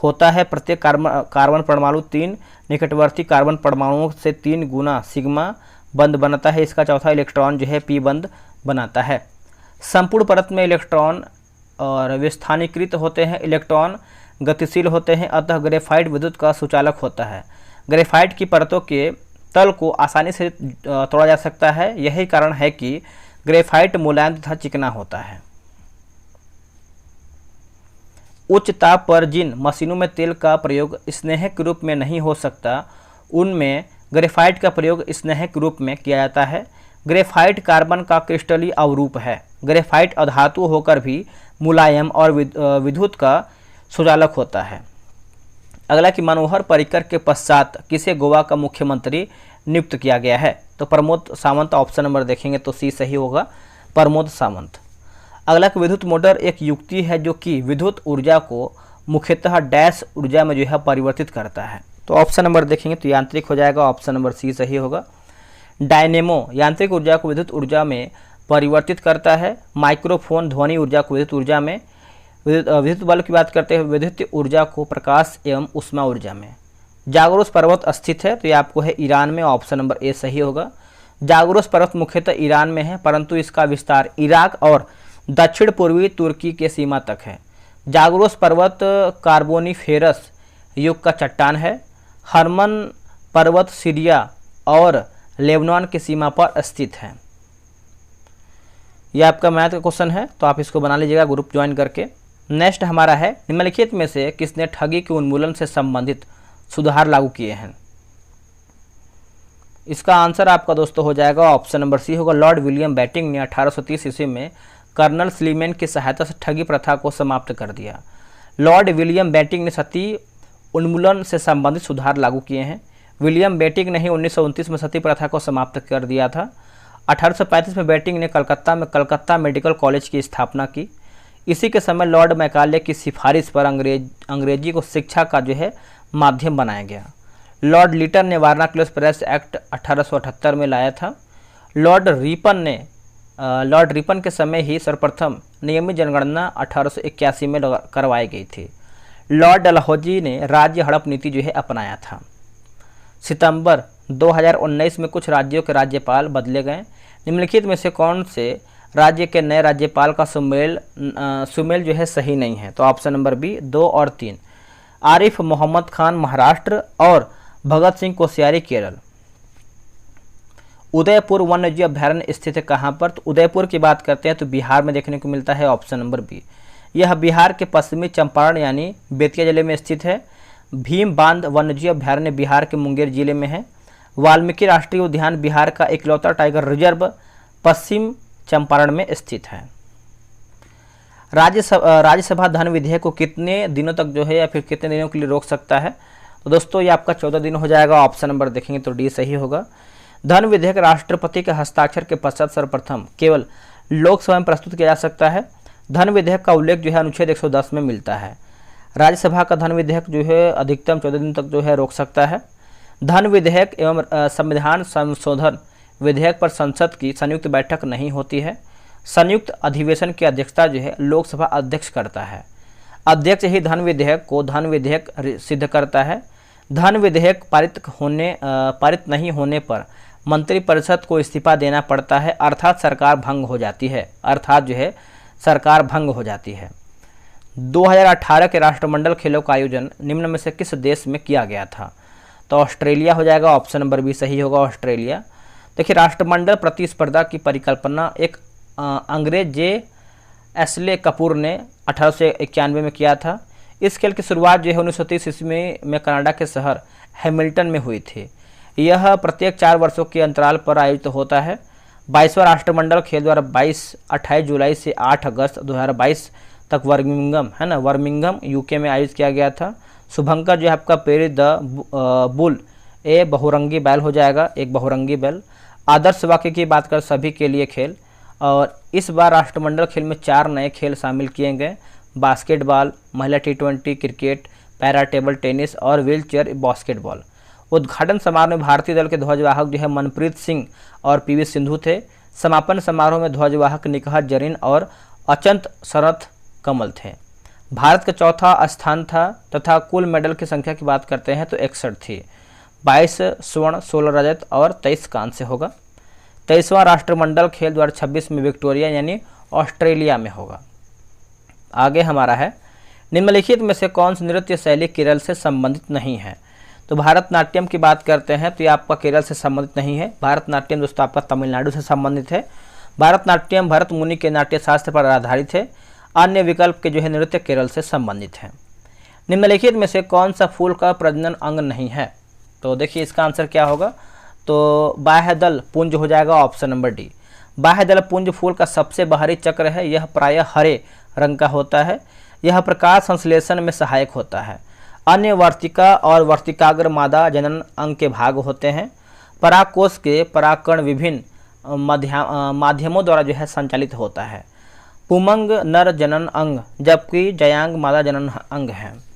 होता है। प्रत्येक कार्बन परमाणु 3 निकटवर्ती कार्बन परमाणुओं से 3 गुना सिग्मा बंध बनाता है। इसका चौथा इलेक्ट्रॉन जो है पी बंध बनाता है। संपूर्ण परत में इलेक्ट्रॉन और विस्थानीकृत होते हैं। इलेक्ट्रॉन गतिशील होते हैं, अतः ग्रेफाइट विद्युत का सुचालक होता है। ग्रेफाइट की परतों के तल को आसानी से तोड़ा जा सकता है। यही कारण है कि ग्रेफाइट मुलायम तथा चिकना होता है। उच्च ताप पर जिन मशीनों में तेल का प्रयोग स्नेहक के रूप में नहीं हो सकता, उनमें ग्रेफाइट का प्रयोग स्नेहक के रूप में किया जाता है। ग्रेफाइट कार्बन का क्रिस्टलीय अवरूप है। ग्रेफाइट अधातु होकर भी मुलायम और विद्युत का सुचालक होता है। अगला कि मनोहर पर्रिकर के पश्चात किसे गोवा का मुख्यमंत्री नियुक्त किया गया है? तो प्रमोद सावंत, ऑप्शन नंबर देखेंगे तो सी सही होगा, प्रमोद सावंत। अगला कि विद्युत मोटर एक युक्ति है जो कि विद्युत ऊर्जा को मुख्यतः डैश ऊर्जा में जो है परिवर्तित करता है। तो ऑप्शन नंबर देखेंगे तो यांत्रिक हो जाएगा, ऑप्शन नंबर सी सही होगा। डायनेमो यांत्रिक ऊर्जा को विद्युत ऊर्जा में परिवर्तित करता है। माइक्रोफोन ध्वनि ऊर्जा को विद्युत ऊर्जा में, विद्युत बल्ब की बात करते हैं विद्युत ऊर्जा को प्रकाश एवं ऊष्मा ऊर्जा में। जागरोस पर्वत स्थित है तो ये आपको है ईरान में, ऑप्शन नंबर ए सही होगा। जागरोस पर्वत मुख्यतः ईरान में है परंतु इसका विस्तार इराक और दक्षिण पूर्वी तुर्की के सीमा तक है। जागरोस पर्वत कार्बोनिफेरस युग का चट्टान है। हरमन पर्वत सीरिया और लेबनान की सीमा पर स्थित है। यह आपका मैथ का क्वेश्चन है तो आप इसको बना लीजिएगा ग्रुप ज्वाइन करके। नेक्स्ट हमारा है, निम्नलिखित में से किसने ठगी के उन्मूलन से संबंधित सुधार लागू किए हैं? इसका आंसर आपका दोस्तों हो जाएगा ऑप्शन नंबर सी होगा, लॉर्ड विलियम बेटिंग ने 1830 ईस्वी में कर्नल स्लीमेन की सहायता से ठगी प्रथा को समाप्त कर दिया। लॉर्ड विलियम बेटिंग ने सती उन्मूलन से संबंधित सुधार लागू किए हैं। विलियम बेटिंग ने ही 1929 में सती प्रथा को समाप्त कर दिया था। 1835 में बेटिंग ने कलकत्ता में कलकत्ता मेडिकल कॉलेज की स्थापना की। इसी के समय लॉर्ड मैकाले की सिफारिश पर अंग्रेजी को शिक्षा का जो है माध्यम बनाया गया। लॉर्ड लिटन ने वर्नाक्युलर प्रेस एक्ट 1878 में लाया था। लॉर्ड रिपन के समय ही सर्वप्रथम नियमित जनगणना 1881 में करवाई गई थी। लॉर्ड डलहौजी ने राज्य हड़प नीति जो है अपनाया था। सितंबर 2019 में कुछ राज्यों के राज्यपाल बदले गए। निम्नलिखित में से कौन से राज्य के नए राज्यपाल का सुमेल जो है सही नहीं है? तो ऑप्शन नंबर बी 2 और 3। आरिफ मोहम्मद खान महाराष्ट्र और भगत सिंह कोश्यारी केरल। उदयपुर वन्यजीव अभ्यारण्य स्थित है कहाँ पर? तो उदयपुर की बात करते हैं तो बिहार में देखने को मिलता है, ऑप्शन नंबर बी। यह बिहार के पश्चिमी चंपारण यानी बेतिया जिले में स्थित है। भीम बांध वन्यजीव अभ्यारण्य बिहार के मुंगेर जिले में है। वाल्मीकि राष्ट्रीय उद्यान बिहार का इकलौता टाइगर रिजर्व पश्चिम चंपारण में स्थित है। राज्यसभा धन विधेयक को कितने दिनों तक जो है या फिर कितने दिनों के लिए रोक सकता है? तो दोस्तों ये आपका 14 दिन हो जाएगा। ऑप्शन नंबर देखेंगे तो डी सही होगा। धन विधेयक राष्ट्रपति के हस्ताक्षर के पश्चात सर्वप्रथम केवल लोकसभा में प्रस्तुत किया जा सकता है। धन विधेयक का उल्लेख जो है अनुच्छेद 110 में मिलता है। राज्यसभा का धन विधेयक जो है अधिकतम 14 दिन तक जो है रोक सकता है। धन विधेयक एवं संविधान संशोधन विधेयक पर संसद की संयुक्त बैठक नहीं होती है। संयुक्त अधिवेशन की अध्यक्षता जो है लोकसभा अध्यक्ष करता है। अध्यक्ष ही धन विधेयक को धन विधेयक सिद्ध करता है। धन विधेयक पारित नहीं होने पर मंत्रिपरिषद को इस्तीफा देना पड़ता है, अर्थात सरकार भंग हो जाती है। 2018 के राष्ट्रमंडल खेलों का आयोजन निम्न में से किस देश में किया गया था? तो ऑस्ट्रेलिया हो जाएगा। ऑप्शन नंबर बी सही होगा, ऑस्ट्रेलिया। देखिए, राष्ट्रमंडल प्रतिस्पर्धा की परिकल्पना एक अंग्रेज जे एस्ले कपूर ने 1891 में किया था। इस खेल की शुरुआत जो है 1930 ईस्वी में कनाडा के शहर हैमिल्टन में हुई थी। यह प्रत्येक 4 वर्षों के अंतराल पर आयोजित होता है। 22वां राष्ट्रमंडल खेल द्वारा 28 जुलाई से 8 अगस्त 2022 तक वर्मिंघम यूके में आयोजित किया गया था। शुभंकर जो है आपका पेरी द बुल ए बहुरंगी बैल हो जाएगा, एक बहुरंगी बैल। आदर्श वाक्य की बात कर सभी के लिए खेल, और इस बार राष्ट्रमंडल खेल में 4 नए खेल शामिल किए गए, बास्केटबॉल, महिला T20 cricket, para table tennis और व्हील चेयर बास्केटबॉल। उद्घाटन समारोह में भारतीय दल के ध्वजवाहक जो है मनप्रीत सिंह और PV सिंधु थे। समापन समारोह में ध्वजवाहक निकहत जरीन और अचंत शरथ कमल थे। भारत का चौथा स्थान था तथा कुल मेडल की संख्या की बात करते हैं तो 61 थी। 22 स्वर्ण, 16 रजत और 23 कांस्य होगा। 23वां राष्ट्रमंडल खेल 2026 में विक्टोरिया यानी ऑस्ट्रेलिया में होगा। आगे हमारा है, निम्नलिखित में से कौन सी नृत्य शैली केरल से संबंधित नहीं है? तो भारतनाट्यम की बात करते हैं तो ये आपका केरल से संबंधित नहीं है। भारतनाट्यम दोस्तों आपका तमिलनाडु से संबंधित है। भारतनाट्यम भरत मुनि के नाट्य शास्त्र पर आधारित है। अन्य विकल्प के जो है नृत्य केरल से संबंधित है। निम्नलिखित में से कौन सा फूल का प्रजनन अंग नहीं है? तो देखिए इसका आंसर क्या होगा? तो बाह्यदल पुंज हो जाएगा, ऑप्शन नंबर डी। बाह्यदल पुंज फूल का सबसे बाहरी चक्र है। यह प्रायः हरे रंग का होता है। यह प्रकाश संश्लेषण में सहायक होता है। अन्य वर्तिका और वर्तिकाग्र मादा जनन अंग के भाग होते हैं। परागकोश के परागकण विभिन्न माध्यमों द्वारा जो है संचालित होता है। पुमंग नर जनन अंग जबकि जयांग मादा जनन अंग है।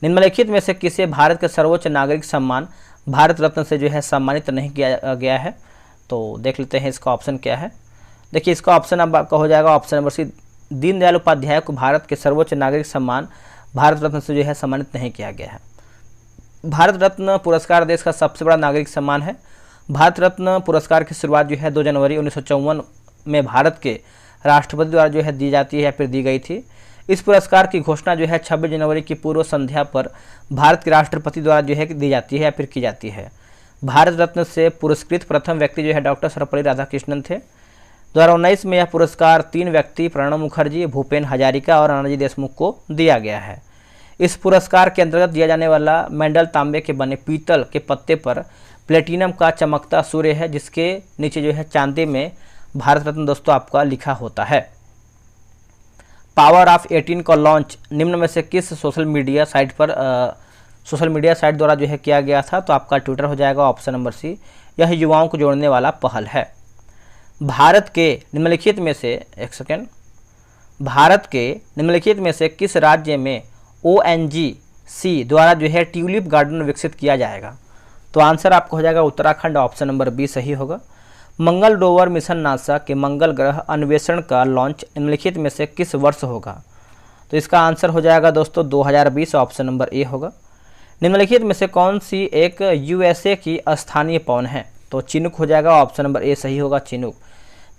निम्नलिखित में से किसे भारत के सर्वोच्च नागरिक सम्मान भारत रत्न से जो है सम्मानित नहीं किया गया है? तो देख लेते हैं इसका ऑप्शन क्या है। देखिए इसका ऑप्शन अब आपका हो जाएगा option number C. Deendayal Upadhyaya को भारत के सर्वोच्च नागरिक सम्मान भारत रत्न से जो है सम्मानित नहीं किया गया है। भारत रत्न पुरस्कार देश का सबसे बड़ा नागरिक सम्मान है। भारत रत्न पुरस्कार की शुरुआत जो है 2 जनवरी 1954 में भारत के राष्ट्रपति द्वारा जो है दी जाती है या फिर दी गई थी। इस पुरस्कार की घोषणा जो है 26 जनवरी की पूर्व संध्या पर भारत के राष्ट्रपति द्वारा जो है दी जाती है या फिर की जाती है। भारत रत्न से पुरस्कृत प्रथम व्यक्ति जो है डॉक्टर सर्वपल्ली राधाकृष्णन थे। 2019 में यह पुरस्कार 3 व्यक्ति प्रणब मुखर्जी, भूपेन हजारिका और नानाजी देशमुख को दिया गया है। इस पुरस्कार के अंतर्गत दिया जाने वाला मेडल तांबे के बने पीतल के पत्ते पर प्लेटिनम का चमकता सूर्य है, जिसके नीचे जो है चांदी में भारत रत्न दोस्तों आपका लिखा होता है। पावर ऑफ 18 का लॉन्च निम्न में से किस सोशल मीडिया साइट द्वारा जो है किया गया था? तो आपका ट्विटर हो जाएगा, ऑप्शन नंबर सी। यह युवाओं को जोड़ने वाला पहल है। भारत के निम्नलिखित में से किस राज्य में ONGC द्वारा जो है ट्यूलिप गार्डन विकसित किया जाएगा? तो आंसर आपको हो जाएगा उत्तराखंड, ऑप्शन नंबर बी सही होगा। मंगल रोवर मिशन नासा के मंगल ग्रह अन्वेषण का लॉन्च निम्नलिखित में से किस वर्ष होगा? तो इसका आंसर हो जाएगा दोस्तों 2020, ऑप्शन नंबर ए होगा। निम्नलिखित में से कौन सी एक USA की स्थानीय पवन है? तो चिनूक हो जाएगा, ऑप्शन नंबर ए सही होगा, चिनूक।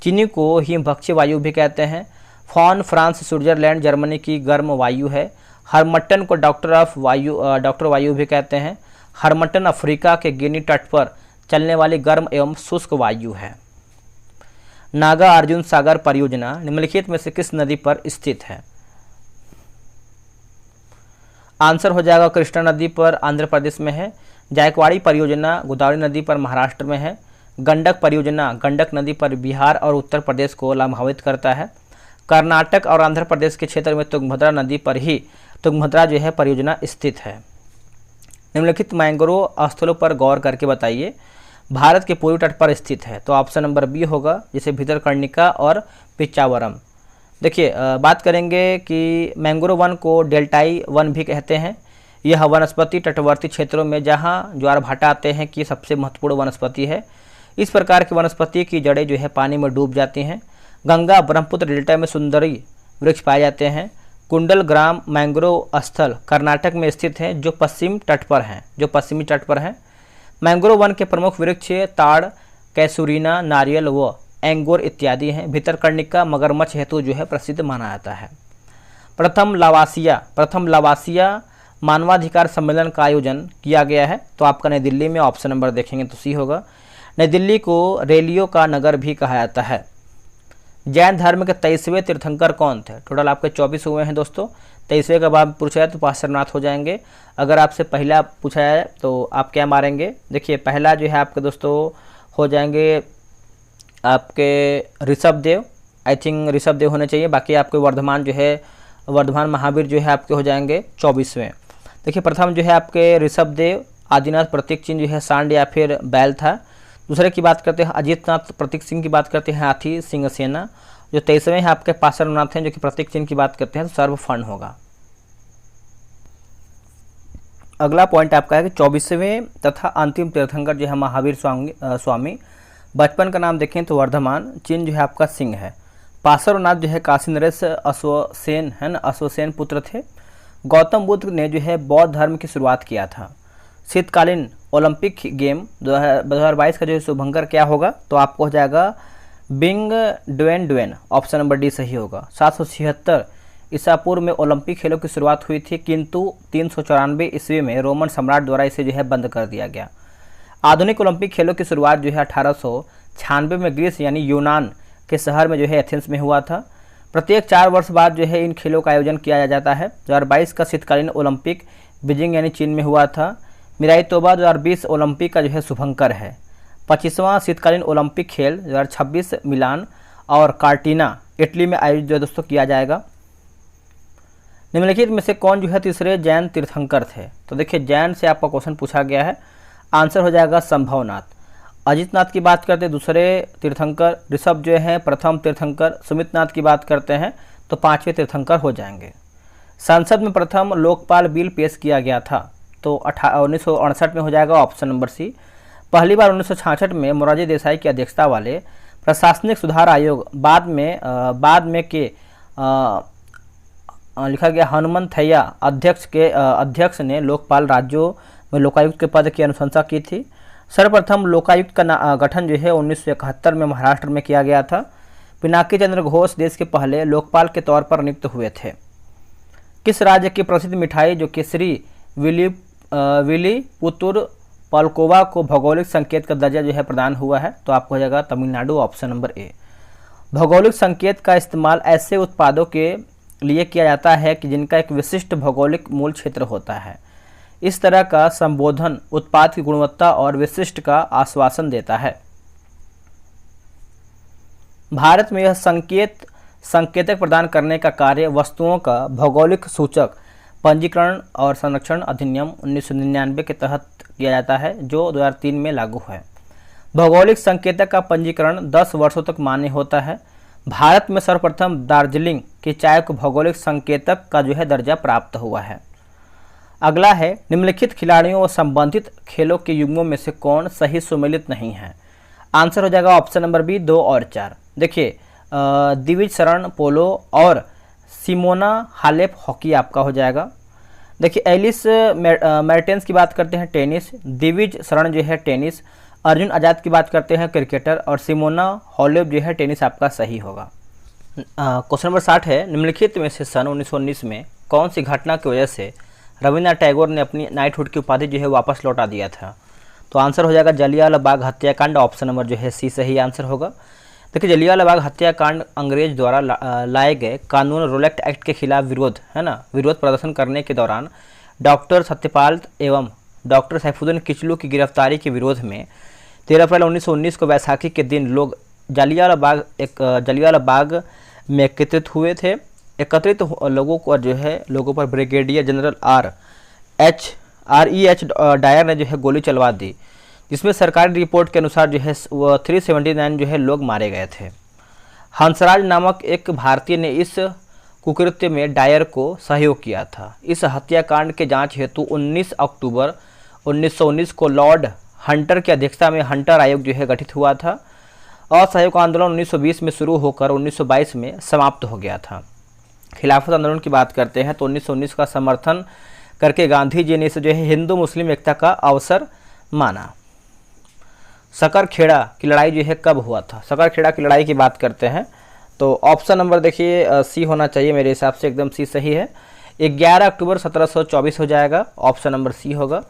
चिनूक को हिमभक्षी वायु भी कहते हैं। फॉन फ्रांस स्विट्जरलैंड जर्मनी की गर्म वायु है। हरमट्टन को डॉक्टर वायु भी कहते हैं। हरमट्टन अफ्रीका के गिनी तट पर चलने वाली गर्म एवं शुष्क वायु है। नागा अर्जुन सागर परियोजना निम्नलिखित में से किस नदी पर स्थित है? आंसर हो जाएगा कृष्णा नदी पर, आंध्र प्रदेश में है। जायकवाड़ी परियोजना गोदावरी नदी पर महाराष्ट्र में है। गंडक परियोजना गंडक नदी पर बिहार और उत्तर प्रदेश को लाभान्वित करता है। कर्नाटक और आंध्र प्रदेश के क्षेत्र में तुंगभद्रा नदी पर ही तुंगभद्रा जो है परियोजना स्थित है। निम्नलिखित मैंग्रोव स्थलों पर गौर करके बताइए, भारत के पूर्वी तट पर स्थित है। तो ऑप्शन नंबर बी होगा, जैसे भितरकर्णिका और पिच्चावरम। देखिए बात करेंगे कि मैंग्रोव वन को डेल्टाई वन भी कहते हैं। यह वनस्पति तटवर्ती क्षेत्रों में जहाँ ज्वार भाटा आते हैं कि सबसे महत्वपूर्ण वनस्पति है। इस प्रकार की वनस्पति की जड़ें जो है पानी में डूब जाती हैं। गंगा ब्रह्मपुत्र डेल्टा में सुंदरी वृक्ष पाए जाते हैं। कुंडलग्राम मैंग्रोव स्थल कर्नाटक में स्थित है, जो पश्चिमी तट पर हैं। मैंग्रोव वन के प्रमुख वृक्ष ताड़, कैसूरीना, नारियल व एंगोर इत्यादि हैं। भितरकर्णिका मगरमच्छ हेतु जो है प्रसिद्ध माना जाता है। प्रथम लवासिया मानवाधिकार सम्मेलन का आयोजन किया गया है। तो आपका नई दिल्ली में, ऑप्शन नंबर देखेंगे तो सी होगा। नई दिल्ली को रेलियो का नगर भी कहा जाता है। जैन धर्म के 23वें तीर्थंकर कौन थे? टोटल आपके 24 हुए हैं दोस्तों। 23वें का बाद पूछा जाए तो पार्श्वनाथ हो जाएंगे। अगर आपसे पहला पूछा जाए तो आप क्या मारेंगे? देखिए पहला जो है आपके दोस्तों हो जाएंगे आपके ऋषभ देव, आई थिंक ऋषभ देव होने चाहिए। बाकी आपके वर्धमान महावीर जो है आपके हो जाएंगे 24वें। देखिए प्रथम जो है आपके ऋषभ देव, आदिनाथ प्रतीक चिन्ह जो है सांड या फिर बैल था। दूसरे की बात करते हैं अजीतनाथ प्रतीक सिंह की बात करते हैं हाथी सिंह सेना। जो 23वें हैं आपके पार्श्वनाथ हैं, जो कि प्रतीक चिन्ह की बात करते हैं तो सर्व फंड होगा। अगला पॉइंट आपका है कि 24वें तथा अंतिम तीर्थंकर जो है महावीर स्वामी। बचपन का नाम देखें तो वर्धमान, चिन्ह जो है आपका सिंह है। पार्श्वनाथ जो है काशी नरेश अश्वसेन है ना, अश्वसेन पुत्र थे। गौतम बुद्ध ने जो है बौद्ध धर्म की शुरुआत किया था। शीतकालीन ओलंपिक गेम 2022 का जो है शुभंकर क्या होगा? तो आपको हो जाएगा Bing Dwen, option number D सही होगा। 776 ईसा पूर्व में ओलंपिक खेलों की शुरुआत हुई थी, किंतु 394 ईस्वी में रोमन सम्राट द्वारा इसे जो है बंद कर दिया गया। आधुनिक ओलंपिक खेलों की शुरुआत जो है 1896 में ग्रीस यानी यूनान के शहर में जो है एथेंस में हुआ था। प्रत्येक 4 वर्ष बाद जो है इन खेलों का आयोजन किया जाता है। 2022 का शीतकालीन ओलंपिक बीजिंग यानी चीन में हुआ था। मिराई तोबा 2020 ओलंपिक का जो है शुभंकर है। 25वां शीतकालीन ओलंपिक खेल 2026 मिलान और कार्टिना इटली में आयोजित जो दोस्तों किया जाएगा। निम्नलिखित में से कौन जो है तीसरे जैन तीर्थंकर थे? तो देखिए जैन से आपका क्वेश्चन पूछा गया है, आंसर हो जाएगा संभवनाथ। अजितनाथ की बात करते हैं दूसरे तीर्थंकर, ऋषभ जो है प्रथम तीर्थंकर, सुमितनाथ की बात करते हैं तो 5वें तीर्थंकर हो जाएंगे। संसद में प्रथम लोकपाल बिल पेश किया गया था तो 1968 में हो जाएगा, ऑप्शन नंबर सी। पहली बार 1966 में मोरारजी देसाई की अध्यक्षता वाले प्रशासनिक सुधार आयोग बाद में के लिखा गया हनुमंथैया अध्यक्ष ने लोकपाल राज्यों में लोकायुक्त के पद की अनुशंसा की थी। सर्वप्रथम लोकायुक्त का गठन जो है 1971 में महाराष्ट्र में किया गया था। पिनाकी चंद्र घोष देश के पहले लोकपाल के तौर पर नियुक्त हुए थे। किस राज्य की प्रसिद्ध मिठाई जो केसरी विलीपुतुर पालकोवा को भौगोलिक संकेत का दर्जा जो है प्रदान हुआ है? तो आपको हो जाएगा तमिलनाडु, ऑप्शन नंबर ए। भौगोलिक संकेत का इस्तेमाल ऐसे उत्पादों के लिए किया जाता है कि जिनका एक विशिष्ट भौगोलिक मूल क्षेत्र होता है। इस तरह का संबोधन उत्पाद की गुणवत्ता और विशिष्ट का आश्वासन देता है। भारत में यह संकेतक प्रदान करने का कार्य वस्तुओं का भौगोलिक सूचक पंजीकरण और संरक्षण अधिनियम 1999 के तहत किया जाता है, जो 2003 में लागू है। भौगोलिक संकेतक का पंजीकरण 10 वर्षों तक मान्य होता है। भारत में सर्वप्रथम दार्जिलिंग की चाय को भौगोलिक संकेतक का दर्जा प्राप्त हुआ है। अगला है, निम्नलिखित खिलाड़ियों और संबंधित खेलों के युग्मों में से कौन सही सुमेलित नहीं है। आंसर हो जाएगा ऑप्शन नंबर बी 2 और 4। देखिए, दिविज शरण पोलो और सिमोना हालेप हॉकी आपका हो जाएगा। देखिए, एलिस मेर्टेंस की बात करते हैं टेनिस, दिविज शरण टेनिस, अर्जुन आज़ाद की बात करते हैं क्रिकेटर, और सिमोना हालेप टेनिस आपका सही होगा। क्वेश्चन नंबर 60 है, निम्नलिखित में से सन 1919 में कौन सी घटना की वजह से रविन्द्रनाथ टैगोर ने अपनी नाइटहुड की उपाधि वापस लौटा दिया था। तो आंसर हो जाएगा जलियांवाला बाग हत्याकांड, ऑप्शन नंबर सी सही आंसर होगा। देखिए, जलियांवाला बाग हत्याकांड अंग्रेज द्वारा लाए गए कानून रोलेट एक्ट के खिलाफ विरोध प्रदर्शन करने के दौरान डॉक्टर सत्यपाल एवं डॉक्टर सैफुद्दीन किचलू की गिरफ्तारी के विरोध में 13 अप्रैल 1919 को वैसाखी के दिन लोग जलियांवाला बाग में एकत्रित हुए थे। एकत्रित लोगों पर ब्रिगेडियर जनरल R.E.H. डायर ने गोली चलवा दी, जिसमें सरकारी रिपोर्ट के अनुसार 379 लोग मारे गए थे। हंसराज नामक एक भारतीय ने इस कुकृत्य में डायर को सहयोग किया था। इस हत्याकांड के जांच हेतु 19 अक्टूबर 1919 को लॉर्ड हंटर की अध्यक्षता में हंटर आयोग गठित हुआ था। असहयोग आंदोलन 1920 में शुरू होकर 1922 में समाप्त हो गया था। खिलाफत आंदोलन की बात करते हैं तो 1919 का समर्थन करके गांधी जी ने इसे हिंदू मुस्लिम एकता का अवसर माना। सकरखेड़ा की लड़ाई कब हुआ था। सकरखेड़ा की लड़ाई की बात करते हैं तो ऑप्शन नंबर देखिए सी होना चाहिए, मेरे हिसाब से एकदम सी सही है। 11 अक्टूबर 1724 हो जाएगा, ऑप्शन नंबर सी होगा।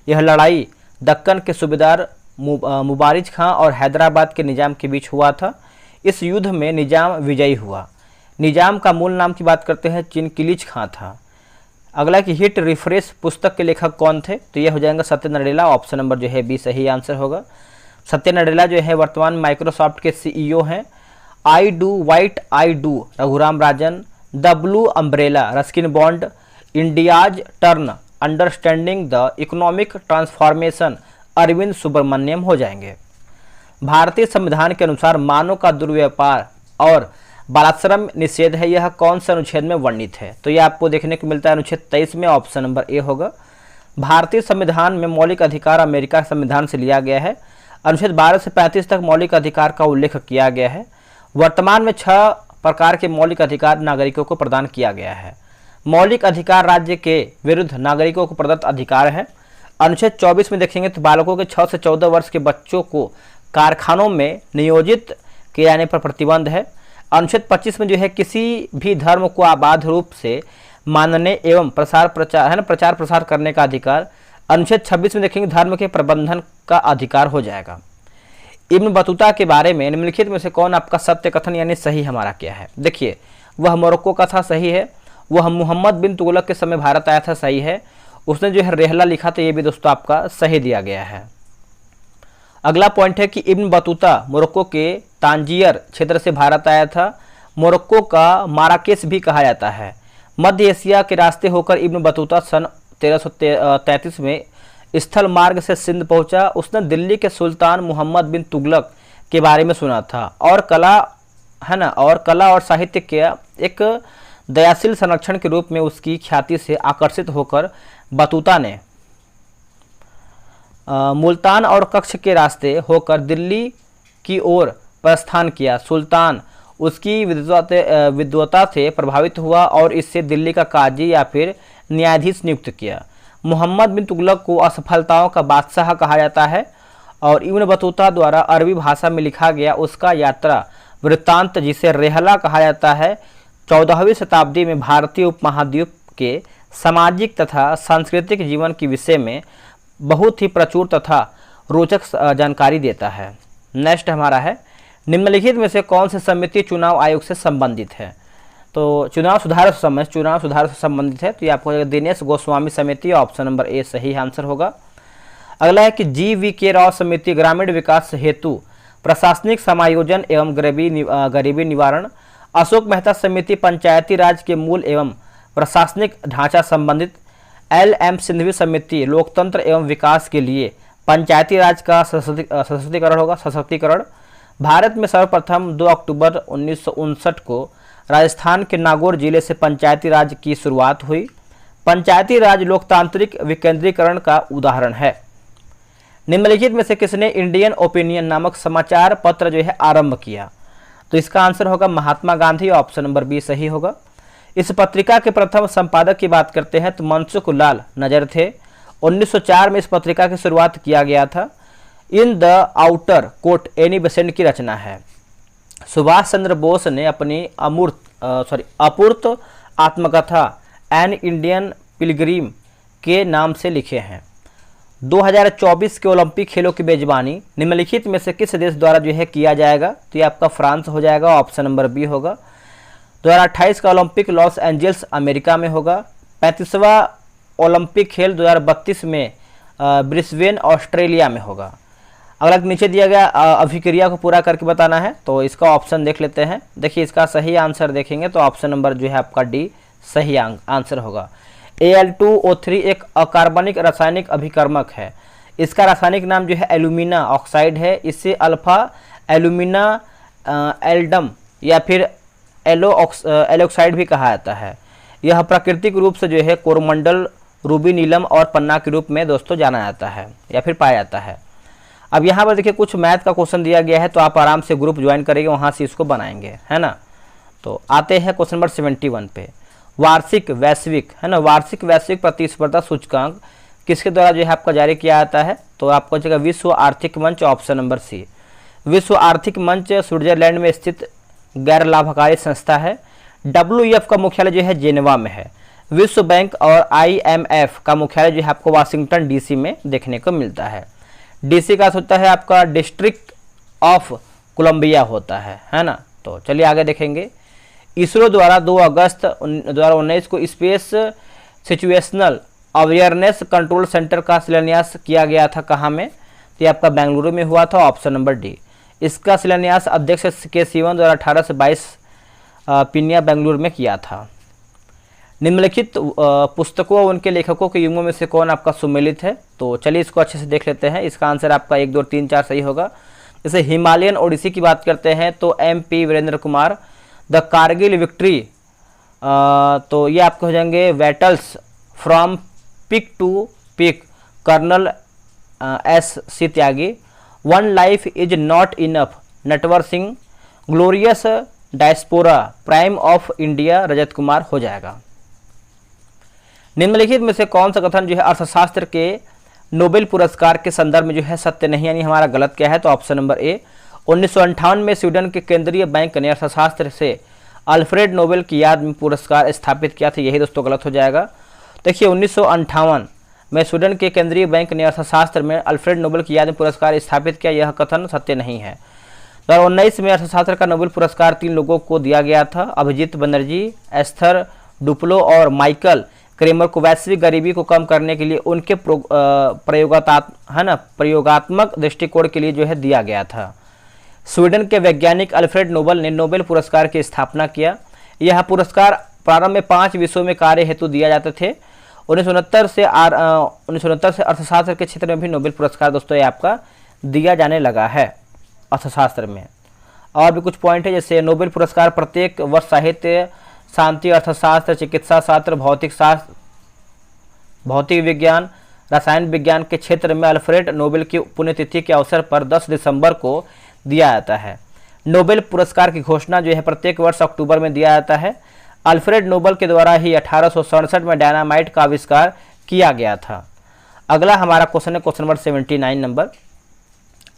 यह लड़ाई दक्कन के सूबेदार मुबारिज खां और हैदराबाद के निजाम के बीच हुआ था। इस युद्ध में निजाम विजयी हुआ। निजाम का मूल नाम की बात करते हैं चिनकिलीज खां था। अगला की हिट रिफ्रेश पुस्तक के लेखक कौन थे, तो यह हो जाएगा Satya Nadella, option number B सही आंसर होगा। सत्य नडेला वर्तमान माइक्रोसॉफ्ट के सीईओ हैं। I do what I do Raghuram Rajan, the blue umbrella Ruskin Bond, India's turn understanding the economic transformation Arvind Subramanian हो जाएंगे। भारतीय संविधान के अनुसार मानव का दुर्व्यापार और बालाश्रम निषेध है, यह कौन से अनुच्छेद में वर्णित है, तो यह आपको देखने को मिलता है अनुच्छेद 23 में, ऑप्शन नंबर ए होगा। भारतीय संविधान में मौलिक अधिकार अमेरिका संविधान से लिया गया है। अनुच्छेद 12 से 35 तक मौलिक अधिकार का उल्लेख किया गया है। वर्तमान में 6 प्रकार के मौलिक अधिकार नागरिकों को प्रदान किया गया है। मौलिक अधिकार राज्य के विरुद्ध नागरिकों को प्रदत्त अधिकार है। अनुच्छेद 24 में देखेंगे तो बालकों के 6 से 14 वर्ष के बच्चों को कारखानों में नियोजित किए जाने पर प्रतिबंध है। अनुच्छेद 25 में किसी भी धर्म को आबाद रूप से मानने एवं प्रचार प्रसार करने का अधिकार। अनुच्छेद 26 में देखेंगे धर्म के प्रबंधन का अधिकार हो जाएगा। इब्न बतूता के बारे में निम्नलिखित में से कौन आपका सत्य कथन यानी सही हमारा क्या है। देखिए, वह मोरक्को का था, सही है। वह मोहम्मद बिन तुगलक के समय भारत आया था, सही है। उसने रेहला लिखा था, ये भी दोस्तों आपका सही दिया गया है। अगला पॉइंट है कि इब्न बतूता मोरक्को के तांजियर क्षेत्र से भारत आया था। मोरक्को का माराकेश भी कहा जाता है। मध्य एशिया के रास्ते होकर इब्न बतूता सन 1333 में स्थल मार्ग से सिंध पहुंचा। उसने दिल्ली के सुल्तान मोहम्मद बिन तुगलक के बारे में सुना था और कला और साहित्य के एक दयाशील संरक्षण के रूप में उसकी ख्याति से आकर्षित होकर बतूता ने मुल्तान और कच्छ के रास्ते होकर दिल्ली की ओर प्रस्थान किया। सुल्तान उसकी विद्वता से प्रभावित हुआ और इससे दिल्ली का काजी या फिर न्यायाधीश नियुक्त किया। मोहम्मद बिन तुगलक को असफलताओं का बादशाह कहा जाता है और इब्न बतूता द्वारा अरबी भाषा में लिखा गया उसका यात्रा वृत्तांत, जिसे रेहला कहा जाता है, 14वीं शताब्दी में भारतीय उपमहाद्वीप के सामाजिक तथा सांस्कृतिक जीवन के विषय में बहुत ही प्रचुर तथा रोचक जानकारी देता है। नेक्स्ट हमारा है निम्नलिखित में से कौन सी समिति चुनाव आयोग से संबंधित है? तो चुनाव सुधार से संबंधित है, तो ये आपको दिनेश गोस्वामी समिति, ऑप्शन नंबर ए सही आंसर होगा। अगला है कि GV.K. राव समिति ग्रामीण विकास हेतु प्रशासनिक समायोजन एवं गरीबी निवारण। अशोक मेहता समिति पंचायती राज के मूल एवं प्रशासनिक ढांचा संबंधित। LM सिंघवी समिति लोकतंत्र एवं विकास के लिए पंचायती राज का सशक्तिकरण होगा, सशक्तिकरण। भारत में सर्वप्रथम 2 अक्टूबर 1959 को राजस्थान के नागौर जिले से पंचायती राज की शुरुआत हुई। पंचायती राज लोकतांत्रिक विकेंद्रीकरण का उदाहरण है। निम्नलिखित में से किसने इंडियन ओपिनियन नामक समाचार पत्र जो है आरंभ किया? तो इसका आंसर होगा Mahatma Gandhi, option number B सही होगा। इस पत्रिका के प्रथम संपादक की बात करते हैं तो मनसुख लाल नजर थे। 1904 में इस पत्रिका की शुरुआत किया गया था। In the outer court Annie Besant की रचना है। सुभाष चंद्र बोस ने अपनी अपूर्त आत्मकथा एन इंडियन पिलग्रिम के नाम से लिखे हैं। 2024 के ओलंपिक खेलों की मेजबानी निम्नलिखित में से किस देश द्वारा जो है किया जाएगा? तो ये आपका फ्रांस हो जाएगा, ऑप्शन नंबर बी होगा। 2028 का ओलंपिक लॉस एंजल्स अमेरिका में होगा। 35वां ओलंपिक खेल 2032 में ब्रिस्बेन ऑस्ट्रेलिया में होगा। अगला नीचे दिया गया अभिक्रिया को पूरा करके बताना है, तो इसका ऑप्शन देख लेते हैं। देखिए इसका सही आंसर देखेंगे तो ऑप्शन नंबर जो है आपका डी सही आंसर होगा। Al2O3 एक अकार्बनिक रासायनिक अभिकर्मक है। इसका रासायनिक नाम जो है एल्यूमिना ऑक्साइड है। इसे अल्फा एल्यूमिना एल्डम या फिर एलोक्साइड भी कहा जाता है। यह प्राकृतिक रूप से जो है कोरमंडल, रूबी, नीलम और पन्ना के रूप में दोस्तों जाना जाता है या फिर पाया जाता है। अब यहाँ पर देखिए कुछ मैथ का क्वेश्चन दिया गया है, तो आप आराम से ग्रुप ज्वाइन करेंगे, वहाँ से इसको बनाएंगे, है ना। तो आते हैं क्वेश्चन नंबर 71 पे। वार्षिक वैश्विक, है ना, वार्षिक वैश्विक प्रतिस्पर्धा सूचकांक किसके द्वारा जो है आपका जारी किया जाता है? तो आपको जगह विश्व आर्थिक मंच, ऑप्शन नंबर सी। विश्व आर्थिक मंच स्विट्जरलैंड में स्थित गैर लाभकारी संस्था है। WEF का मुख्यालय जो है जेनेवा में है। विश्व बैंक और IMF का मुख्यालय जो है आपको वाशिंगटन DC में देखने को मिलता है। DC का होता है आपका डिस्ट्रिक्ट ऑफ कोलंबिया होता है ना। तो चलिए आगे देखेंगे। इसरो द्वारा 2 अगस्त 2019 को space situational awareness control centre का शिलान्यास किया गया था, कहाँ में? तो ये आपका बेंगलुरु में हुआ था, ऑप्शन नंबर डी। इसका शिलान्यास अध्यक्ष के सिवन द्वारा 18 से 22 पिनिया बेंगलुरु में किया था। निम्नलिखित पुस्तकों और उनके लेखकों के युगों में से कौन आपका सुमेलित है? तो चलिए इसको अच्छे से देख लेते हैं। इसका आंसर आपका 1, 2, 3, 4 सही होगा। जैसे हिमालयन ओडिसी की बात करते हैं तो MP Virendra Kumar. The Kargil victory, तो ये आपके हो जाएंगे battles from peak to peak, colonel S.C. Tyagi. One life is not enough, Natwar Singh. Glorious diaspora, prime of India, Rajat Kumar हो जाएगा। निम्नलिखित में से कौन सा कथन जो है अर्थशास्त्र के नोबेल पुरस्कार के संदर्भ में जो है सत्य नहीं, यानी हमारा गलत क्या है? तो ऑप्शन नंबर ए। 1958 में स्वीडन के केंद्रीय बैंक ने अर्थशास्त्र से अल्फ्रेड नोबेल की याद में पुरस्कार स्थापित किया था, यही दोस्तों गलत हो जाएगा। देखिए 1958 में स्वीडन के केंद्रीय बैंक ने अर्थशास्त्र में अल्फ्रेड नोबेल की याद में पुरस्कार स्थापित किया, यह कथन सत्य नहीं है। 2019 में अर्थशास्त्र का नोबेल पुरस्कार 3 लोगों को दिया गया था, अभिजीत बनर्जी, एस्थर डुप्लो और माइकल क्रेमर को वैश्विक गरीबी को कम करने के लिए उनके प्रयोगात्मक दृष्टिकोण के लिए जो है दिया गया था। स्वीडन के वैज्ञानिक अल्फ्रेड नोबेल ने नोबेल पुरस्कार की स्थापना किया। यह पुरस्कार प्रारंभ में 5 विषयों में कार्य हेतु दिया जाते थे। 1969 से अर्थशास्त्र के क्षेत्र में भी नोबेल पुरस्कार दोस्तों ये आपका दिया जाने लगा है अर्थशास्त्र में। और भी कुछ पॉइंट है, जैसे नोबेल पुरस्कार प्रत्येक वर्ष साहित्य, शांति, अर्थशास्त्र, चिकित्सा शास्त्र, भौतिक विज्ञान, रसायन विज्ञान के क्षेत्र में अल्फ्रेड नोबेल की पुण्यतिथि के अवसर पर 10 दिसंबर को दिया जाता है। नोबेल पुरस्कार की घोषणा जो है प्रत्येक वर्ष अक्टूबर में दिया जाता है। अल्फ्रेड नोबेल के द्वारा ही 1867 में डायनामाइट का आविष्कार किया गया था। अगला हमारा क्वेश्चन है क्वेश्चन नंबर 79 नंबर।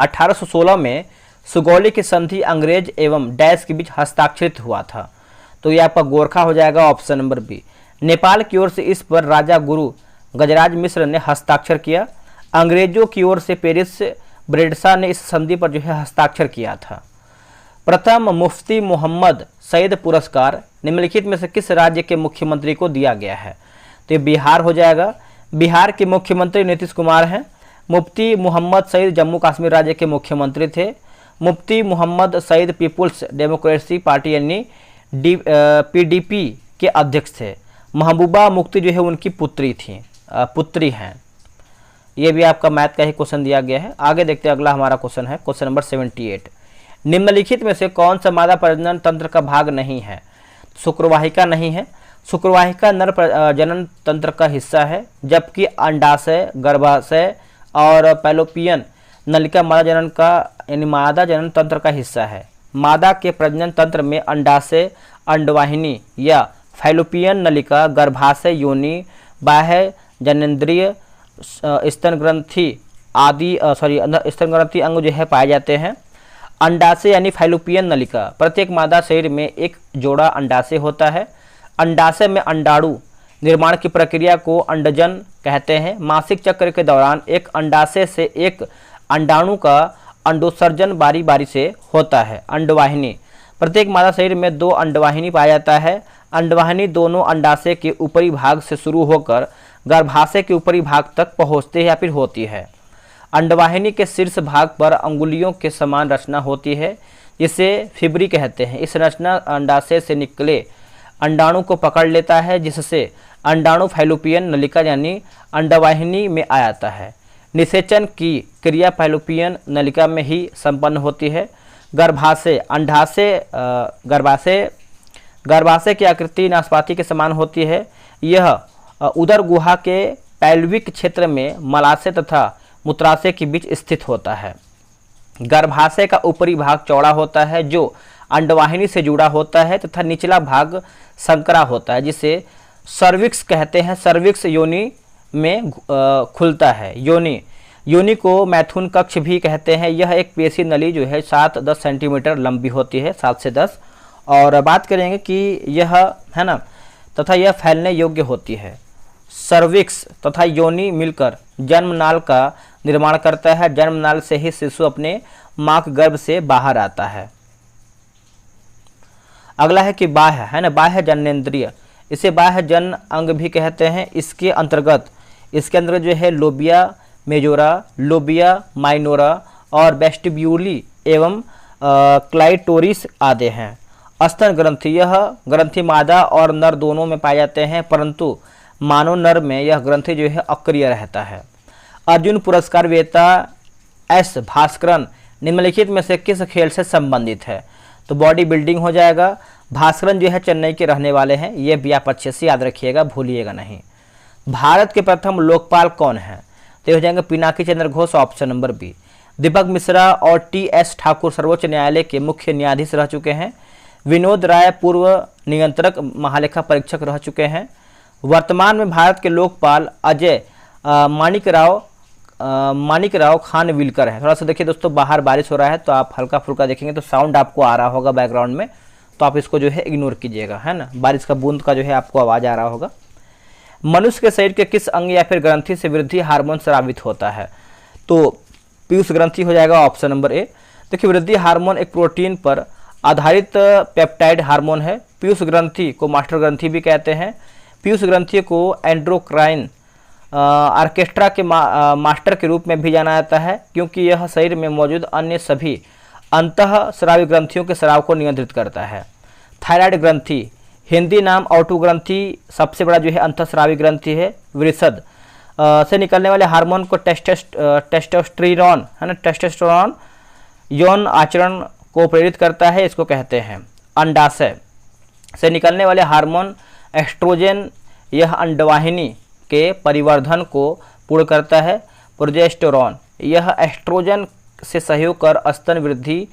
1816 में सुगौली की संधि अंग्रेज एवं डैश के बीच हस्ताक्षरित हुआ था, तो ये आपका गोरखा हो जाएगा, ऑप्शन नंबर बी। नेपाल की ओर से इस पर राजा गुरु गजराज मिश्र ने हस्ताक्षर किया। अंग्रेजों की ओर से पेरिस ब्रेडसा ने इस संधि पर जो है हस्ताक्षर किया था। प्रथम मुफ्ती मोहम्मद सईद पुरस्कार निम्नलिखित में से किस राज्य के मुख्यमंत्री को दिया गया है? तो ये बिहार हो जाएगा। बिहार के मुख्यमंत्री नीतीश कुमार हैं। मुफ्ती मोहम्मद सईद जम्मू कश्मीर राज्य के मुख्यमंत्री थे। मुफ्ती मोहम्मद सईद पीपुल्स डेमोक्रेसी पार्टी यानी PDP के अध्यक्ष थे। महबूबा मुफ्ती जो है उनकी पुत्री हैं। ये भी आपका मैथ का ही क्वेश्चन दिया गया है। आगे देखते हैं, अगला हमारा क्वेश्चन है क्वेश्चन नंबर 78। निम्नलिखित में से कौन सा मादा प्रजनन तंत्र का भाग नहीं है? शुक्रवाहिका नहीं है। शुक्रवाहिका नर जनन तंत्र का हिस्सा है, जबकि अंडाशय, गर्भाशय और पैलोपियन नलिका मादा जनन का यानी मादा जनन तंत्र का हिस्सा है। मादा के प्रजनन तंत्र में अंडाशय, अंडवाहिनी या फैलोपियन नलिका, गर्भाशय, योनि, बाह्य जननेंद्रिय, स्तन ग्रंथि आदि स्तन ग्रंथि अंग जो है पाए जाते हैं। अंडाशय यानी फैलोपियन नलिका, प्रत्येक मादा शरीर में एक जोड़ा अंडाशय होता है। अंडाशय में अंडाणु निर्माण की प्रक्रिया को अंडजन कहते हैं। मासिक चक्र के दौरान एक अंडाशय से एक अंडाणु का अंडोत्सर्जन बारी बारी से होता है। अंडवाहिनी, प्रत्येक मादा शरीर में 2 अंडवाहिनी पाया जाता है। अंडवाहिनी दोनों अंडाशय के ऊपरी भाग से शुरू होकर गर्भाशय के ऊपरी भाग तक पहुँचते या फिर होती है। अंडवाहिनी के शीर्ष भाग पर अंगुलियों के समान रचना होती है, जिसे फिब्री कहते हैं। इस रचना अंडाशय से निकले अंडाणु को पकड़ लेता है, जिससे अंडाणु फैलोपियन नलिका यानी अंडवाहिनी में आ जाता है। निषेचन की क्रिया फैलोपियन नलिका में ही संपन्न होती है। गर्भाशय, गर्भाशय की आकृति नाशपाती के समान होती है। यह उदर गुहा के पैल्विक क्षेत्र में मलाशय तथा मूत्राशय के बीच स्थित होता है। गर्भाशय का ऊपरी भाग चौड़ा होता है, जो अंडवाहिनी से जुड़ा होता है, तथा निचला भाग संकरा होता है, जिसे सर्विक्स कहते हैं। सर्विक्स योनि में खुलता है। योनि को मैथुन कक्ष भी कहते हैं। यह एक पेशी नली जो है 7-10 सेंटीमीटर लंबी होती है, 7 से 10। और बात करेंगे कि यह है ना, तथा यह फैलने योग्य होती है। सर्विक्स तथा योनि मिलकर जन्मनाल का निर्माण करता है। जन्मनाल से ही शिशु अपने मां के गर्भ से बाहर आता है। अगला है कि बाह्य है ना, बाह्य जननेंद्रिय, इसे बाह्य जन अंग भी कहते हैं। इसके अंतर्गत जो है लोबिया मेजोरा, लोबिया माइनोरा और वेस्टिब्यूली एवं क्लाइटोरिस आदि हैं। स्तन ग्रंथि, यह ग्रंथि मादा और नर दोनों में पाए जाते हैं, परंतु मानव नर में यह ग्रंथि जो है अक्रिय रहता है। अर्जुन पुरस्कार विजेता S भास्करन निम्नलिखित में से किस खेल से संबंधित है? तो बॉडी बिल्डिंग हो जाएगा। भास्करन जो है चेन्नई के रहने वाले हैं, ये भी आप अच्छे से याद रखिएगा, भूलिएगा नहीं। भारत के प्रथम लोकपाल कौन है? तो हो जाएंगे Pinaki Chandra Ghosh, option number B. दीपक मिश्रा और TS ठाकुर सर्वोच्च न्यायालय के मुख्य न्यायाधीश रह चुके हैं। विनोद राय पूर्व नियंत्रक महालेखा परीक्षक रह चुके हैं। वर्तमान में भारत के लोकपाल अजय मानिकराव खानविलकर है। थोड़ा सा देखिए दोस्तों, बाहर बारिश हो रहा है तो आप हल्का फुल्का देखेंगे तो साउंड आपको आ रहा होगा बैकग्राउंड में, तो आप इसको जो है इग्नोर कीजिएगा, है ना। बारिश का बूंद का जो है आपको आवाज़ आ रहा होगा। मनुष्य के शरीर के किस अंग या फिर ग्रंथि से वृद्धि हार्मोन स्रावित होता है? तो पीयूष ग्रंथि हो जाएगा, ऑप्शन नंबर ए। देखिए, वृद्धि हार्मोन एक प्रोटीन पर आधारित पेप्टाइड हार्मोन है। पीयूष ग्रंथि को मास्टर ग्रंथि भी कहते हैं। पीयूष ग्रंथि को एंड्रोक्राइन ऑर्केस्ट्रा के मास्टर के रूप में भी जाना जाता है, क्योंकि यह शरीर में मौजूद अन्य सभी अंतःस्रावी ग्रंथियों के स्राव को नियंत्रित करता है। थायराइड ग्रंथि, हिंदी नाम ऑटो ग्रंथि, सबसे बड़ा जो है अंतःस्रावी ग्रंथि है। वृषद से निकलने वाले हार्मोन को टेस्टोस्टेरोन है ना, टेस्टोस्टेरोन यौन आचरण को प्रेरित करता है, इसको कहते हैं। अंडाशय से निकलने वाले हार्मोन एस्ट्रोजन, यह अंडवाहिनी के परिवर्धन को पूर्ण करता है। प्रोजेस्टेरोन, यह एस्ट्रोजन से सहयोग कर स्तन वृद्धि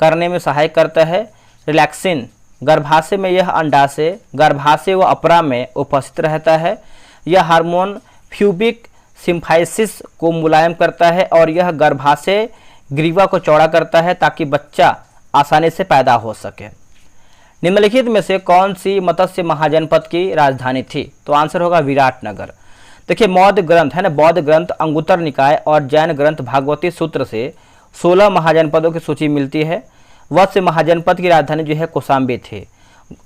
करने में सहायक करता है। रिलैक्सिन, गर्भाशय में यह अंडाशय, गर्भाशय व अपरा में उपस्थित रहता है। यह हार्मोन प्यूबिक सिम्फाइसिस को मुलायम करता है और यह गर्भाशय ग्रीवा को चौड़ा करता है ताकि बच्चा आसानी से पैदा हो सके। निम्नलिखित में से कौन सी मत्स्य महाजनपद की राजधानी थी? तो आंसर होगा विराटनगर। देखिए, बौद्ध ग्रंथ है ना, बौद्ध ग्रंथ अंगुत्तर निकाय और जैन ग्रंथ भागवती सूत्र से 16 महाजनपदों की सूची मिलती है। वत्स महाजनपद की राजधानी जो है कौशाम्बी थी।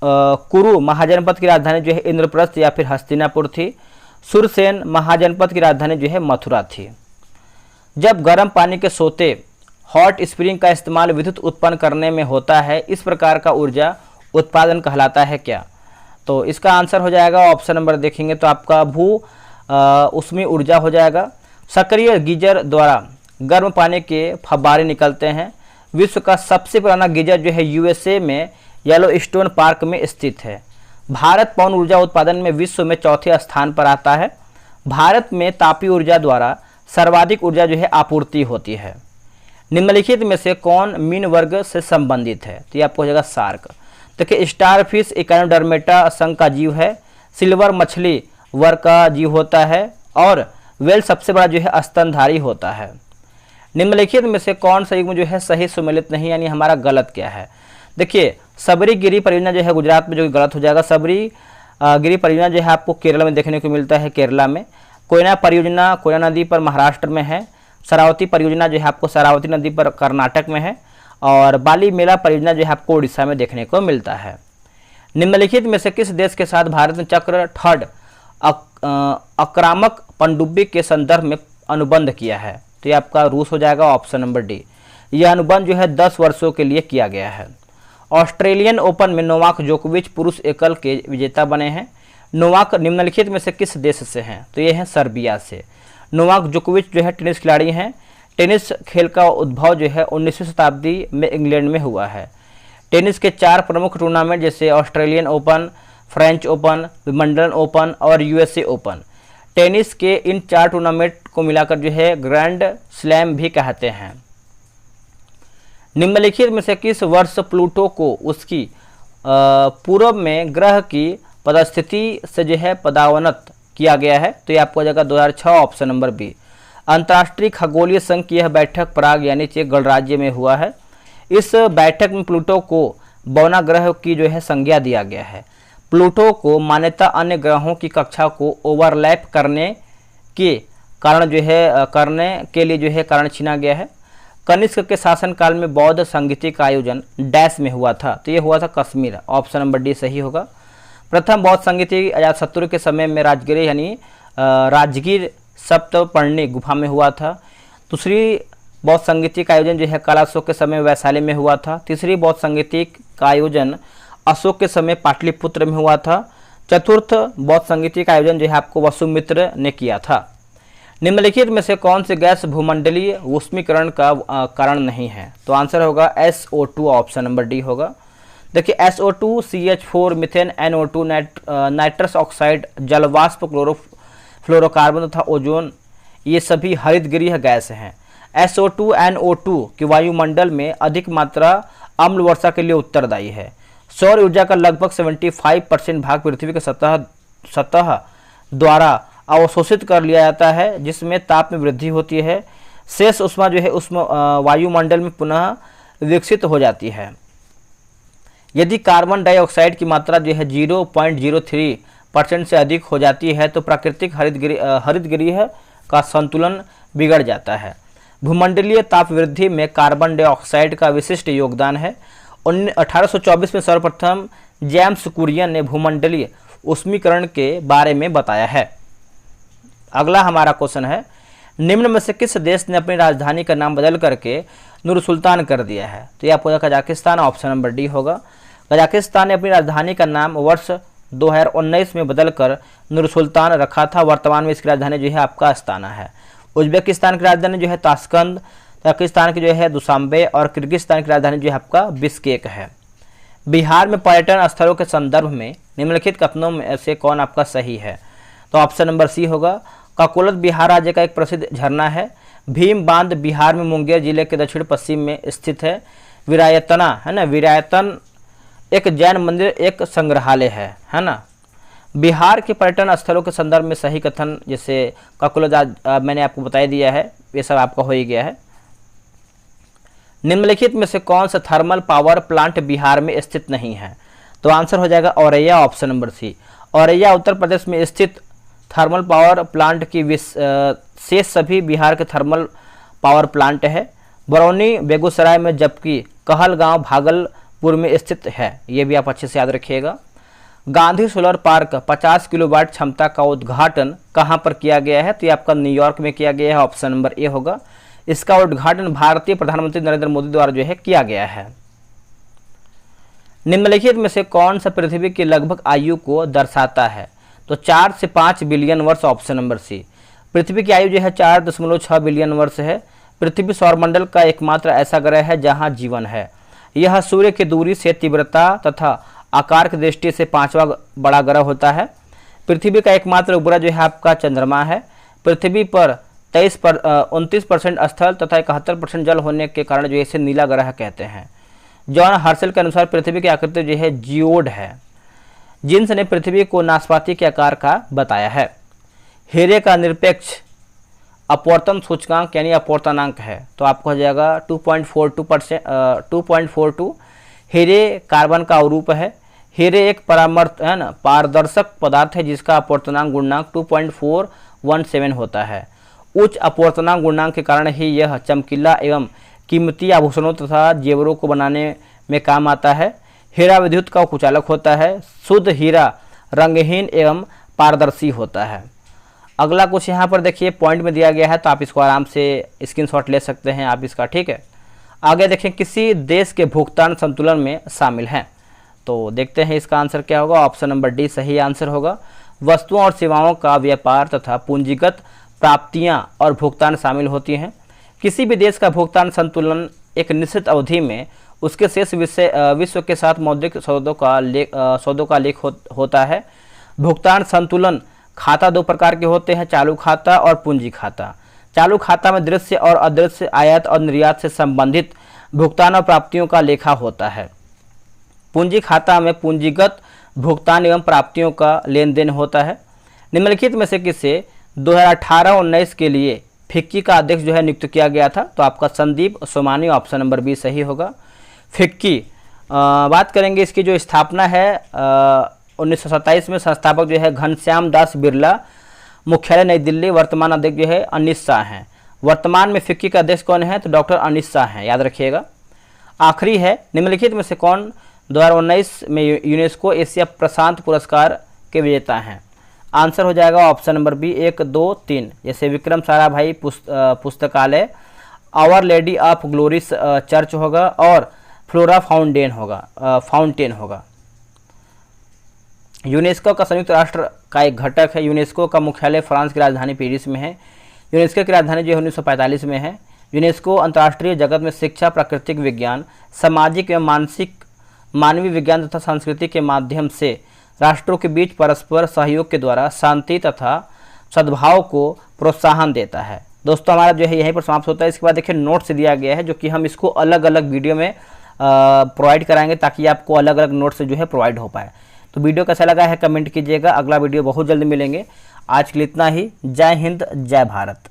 कुरु महाजनपद की राजधानी जो है इंद्रप्रस्थ या फिर हस्तिनापुर थी। सुरसेन महाजनपद की राजधानी जो है मथुरा थी। जब गर्म पानी के सोते हॉट स्प्रिंग का इस्तेमाल विद्युत उत्पन्न करने में होता है, इस प्रकार का ऊर्जा उत्पादन कहलाता है क्या? तो इसका आंसर हो जाएगा ऑप्शन नंबर देखेंगे तो आपका ऊष्मीय ऊर्जा हो जाएगा। सक्रिय गीजर द्वारा गर्म पानी के फव्वारे निकलते हैं। विश्व का सबसे पुराना गीजर जो है यूएसए में येलोस्टोन पार्क में स्थित है। भारत पवन ऊर्जा उत्पादन में विश्व में चौथे स्थान पर आता है। भारत में तापीय ऊर्जा द्वारा सर्वाधिक ऊर्जा जो है आपूर्ति होती है। निम्नलिखित में से कौन मीन वर्ग से संबंधित है? तो ये आपको हो जाएगा शार्क। देखिए स्टारफिश इकाइनोडर्मेटा संघ का जीव है। सिल्वर मछली वर्ग का जीव होता है और वेल सबसे बड़ा जो है स्तनधारी होता है। निम्नलिखित में से कौन सा युग्म जो है सही सुमेलित नहीं, यानी हमारा गलत क्या है? देखिए सबरी गिरी परियोजना जो है गुजरात में, जो कि गलत हो जाएगा। सबरी गिरी परियोजना जो है आपको केरल में देखने को मिलता है, केरला में। कोयना परियोजना कोयना नदी पर महाराष्ट्र में है। शरावती परियोजना जो है आपको शरावती नदी पर कर्नाटक में है। और बाली मेला परियोजना जो है आपको उड़ीसा में देखने को मिलता है। निम्नलिखित में से किस देश के साथ भारत ने चक्र थर्ड आक्रामक पनडुब्बी के संदर्भ में अनुबंध किया है? तो ये आपका रूस हो जाएगा, ऑप्शन नंबर डी। यह अनुबंध जो है 10 वर्षों के लिए किया गया है। ऑस्ट्रेलियन ओपन में नोवाक जोकोविच पुरुष एकल के विजेता बने हैं। नोवाक निम्नलिखित में से किस देश से हैं? तो ये है सर्बिया से। नोवाक जोकोविच जो है टेनिस खिलाड़ी हैं। टेनिस खेल का उद्भव जो है 19वीं शताब्दी में इंग्लैंड में हुआ है। टेनिस के 4 प्रमुख टूर्नामेंट जैसे Australian open, French open, Wimbledon open और यूएसए ओपन, टेनिस के इन 4 टूर्नामेंट को मिलाकर जो है ग्रैंड स्लैम भी कहते हैं। निम्नलिखित में से किस वर्ष प्लूटो को उसकी पूर्व में ग्रह की पदस्थिति से जो है पदावनत किया गया है? तो ये आपको हो जाएगा 2006, ऑप्शन नंबर बी। अंतर्राष्ट्रीय खगोलीय संघ की यह बैठक प्राग यानी चेक गणराज्य में हुआ है। इस बैठक में प्लूटो को बौना ग्रह की जो है संज्ञा दिया गया है। प्लूटो को मान्यता अन्य ग्रहों की कक्षा को ओवरलैप करने के कारण जो है करने के लिए जो है कारण चुना गया है। कनिष्क के शासनकाल में बौद्ध संगीति का आयोजन डैश में हुआ था? तो ये हुआ था कश्मीर, ऑप्शन नंबर डी सही होगा। प्रथम बौद्ध संगीति अजातशत्रु के समय में राजगीर यानी राजगीर सप्तपर्णी गुफा में हुआ था। दूसरी बौद्ध संगीति का आयोजन जो है कालाशोक के समय वैशाली में हुआ था। तीसरी बौद्ध संगीति का आयोजन अशोक के समय पाटलिपुत्र में हुआ था। चतुर्थ बौद्ध संगीति का आयोजन जो है आपको वसुमित्र ने किया था। निम्नलिखित में से कौन सी गैस भूमंडलीय ऊष्मीकरण का कारण नहीं है? तो आंसर होगा SO2, ऑप्शन नंबर डी होगा। देखिए SO2, CH4, methane, NO2, nitrous oxide, जलवाष्प, फ्लोरोकार्बन तथा ओजोन, ये सभी हरितगृह गैस हैं। SO2, NO2 की वायुमंडल में अधिक मात्रा अम्ल वर्षा के लिए उत्तरदायी है। सौर ऊर्जा का लगभग 75% भाग पृथ्वी के सतह द्वारा अवशोषित कर लिया जाता है, जिसमें ताप में वृद्धि होती है। शेष ऊष्मा जो है उष्मा वायुमंडल में पुनः विकसित हो जाती है। यदि कार्बन डाइऑक्साइड की मात्रा जो है 0.03% से अधिक हो जाती है तो प्राकृतिक हरितगृह का संतुलन बिगड़ जाता है। भूमंडलीय ताप वृद्धि में कार्बन डाइऑक्साइड का विशिष्ट योगदान है। 1824 में सर्वप्रथम जेम्स कुरियन ने भूमंडलीय ऊष्मीकरण के बारे में बताया है। अगला हमारा क्वेश्चन है, निम्न में से किस देश ने अपनी राजधानी का नाम बदल करके नूर सुल्तान कर दिया है? तो यह आपको कजाकिस्तान, ऑप्शन नंबर डी होगा। कजाकिस्तान ने अपनी राजधानी का नाम वर्ष 2019 में बदलकर नूर सुल्तान रखा था। वर्तमान में इसकी राजधानी जो है आपका अस्ताना है। उज्बेकिस्तान की राजधानी जो है ताशकंद, पाकिस्तान की जो है दुशांबे और किर्गिस्तान की राजधानी जो है आपका बिश्केक है। बिहार में पर्यटन स्थलों के संदर्भ में निम्नलिखित कथनों में से कौन आपका सही है? तो ऑप्शन नंबर सी होगा। काकोलत बिहार राज्य का एक प्रसिद्ध झरना है। भीम बांध बिहार में मुंगेर जिले के दक्षिण पश्चिम में स्थित है। विरायतना है ना, विरायतन एक जैन मंदिर, एक संग्रहालय है ना। बिहार के पर्यटन स्थलों के संदर्भ में सही कथन जैसे काकोलत मैंने आपको बता दिया है, ये सब आपका हो ही गया है। निम्नलिखित में से कौन सा थर्मल पावर प्लांट बिहार में स्थित नहीं है? तो आंसर हो जाएगा Auraiya, option number C. Auraiya Uttar Pradesh में स्थित थर्मल पावर प्लांट की शेष सभी बिहार के थर्मल पावर प्लांट है। बरौनी बेगूसराय में, जबकि कहलगांव भागलपुर में स्थित है। ये भी आप अच्छे से याद रखिएगा। गांधी सोलर पार्क 50 किलोवाट क्षमता का उद्घाटन कहां पर किया गया है? तो ये आपका न्यूयॉर्क में किया गया है, ऑप्शन नंबर ए होगा। इसका उद्घाटन भारतीय प्रधानमंत्री नरेंद्र मोदी द्वारा जो है किया गया है। निम्नलिखित में से कौन सा पृथ्वी की लगभग आयु को दर्शाता है? तो 4 से 5 बिलियन वर्ष, ऑप्शन नंबर सी। पृथ्वी की आयु जो है 4.6 बिलियन वर्ष है। पृथ्वी सौरमंडल का एकमात्र ऐसा ग्रह है जहां जीवन है। यह सूर्य की दूरी से, तीव्रता तथा आकार की दृष्टि से 5वां बड़ा ग्रह होता है। पृथ्वी का एकमात्र उपग्रह जो है आपका चंद्रमा है। पृथ्वी पर 29% स्थल तथा 71% जल होने के कारण जो इसे नीला ग्रह कहते हैं। जॉन हर्शल के अनुसार पृथ्वी की आकृति जो है जियोड है। जिन्स ने पृथ्वी को नाशपाती के आकार का बताया है। हीरे का निरपेक्ष अपवर्तन सूचकांक यानी अपवर्तनांक है, तो आपको हो जाएगा 2.42। हीरे कार्बन का अवरूप है। हीरे एक पारदर्शक पदार्थ है जिसका अपवर्तनांक गुणांक 2.417 होता है। उच्च अपवर्तनांक गुणांक के कारण ही यह चमकीला एवं कीमती आभूषणों तथा जेवरों को बनाने में काम आता है। हीरा विद्युत का कुचालक होता है। शुद्ध हीरा रंगहीन एवं पारदर्शी होता है। अगला कुछ यहाँ पर देखिए पॉइंट में दिया गया है, तो आप इसको आराम से स्क्रीनशॉट ले सकते हैं आप इसका, ठीक है। आगे देखें, किसी देश के भुगतान संतुलन में शामिल हैं। तो देखते हैं इसका आंसर क्या होगा। ऑप्शन नंबर डी सही आंसर होगा। वस्तुओं और सेवाओं का व्यापार तथा पूंजीगत प्राप्तियां और भुगतान शामिल होती हैं। किसी भी देश का भुगतान संतुलन एक निश्चित अवधि में उसके शेष विश्व के साथ मौद्रिक सौदों का लेख होता है। भुगतान संतुलन खाता 2 प्रकार के होते हैं, चालू खाता और पूंजी खाता। चालू खाता में दृश्य और अदृश्य आयात और निर्यात से संबंधित भुगतान और प्राप्तियों का लेखा होता है। पूंजी खाता में पूंजीगत भुगतान एवं प्राप्तियों का लेन देन होता है। निम्नलिखित में से किसे 2018-19 के लिए फिक्की का अध्यक्ष जो है नियुक्त किया गया था? तो आपका Sandeep Somani, option number B सही होगा। फिक्की बात करेंगे, इसकी जो स्थापना है 1927 में। संस्थापक जो है घनश्याम दास बिरला, मुख्यालय नई दिल्ली। वर्तमान अध्यक्ष जो है अनीस शाह हैं। वर्तमान में फिक्की का अध्यक्ष कौन है? तो डॉक्टर अनीस शाह हैं, याद रखिएगा। आखिरी है, निम्नलिखित में से कौन 2019 में यूनेस्को एशिया प्रशांत पुरस्कार के विजेता हैं? आंसर हो जाएगा ऑप्शन नंबर बी 1, 2, 3। जैसे विक्रम साराभाई पुस्तकालय, our lady of glory church होगा और फ्लोरा फाउंटेन होगा। यूनेस्को का संयुक्त राष्ट्र का एक घटक है। यूनेस्को का मुख्यालय फ्रांस की राजधानी पेरिस में है। यूनेस्को की राजधानी जो है 1945 में है। यूनेस्को अंतर्राष्ट्रीय जगत में शिक्षा, प्राकृतिक विज्ञान, सामाजिक एवं मानवीय विज्ञान तथा संस्कृति के माध्यम से राष्ट्रों के बीच परस्पर सहयोग के द्वारा शांति तथा सद्भाव को प्रोत्साहन देता है। दोस्तों हमारा जो है यहीं पर समाप्त होता है। इसके बाद देखिए नोट्स दिया गया है जो कि हम इसको अलग अलग वीडियो में प्रोवाइड कराएंगे ताकि आपको अलग अलग नोट्स जो है प्रोवाइड हो पाए। तो वीडियो कैसा लगा है कमेंट कीजिएगा। अगला वीडियो बहुत जल्द मिलेंगे। आज के लिए इतना ही। जय हिंद, जय भारत।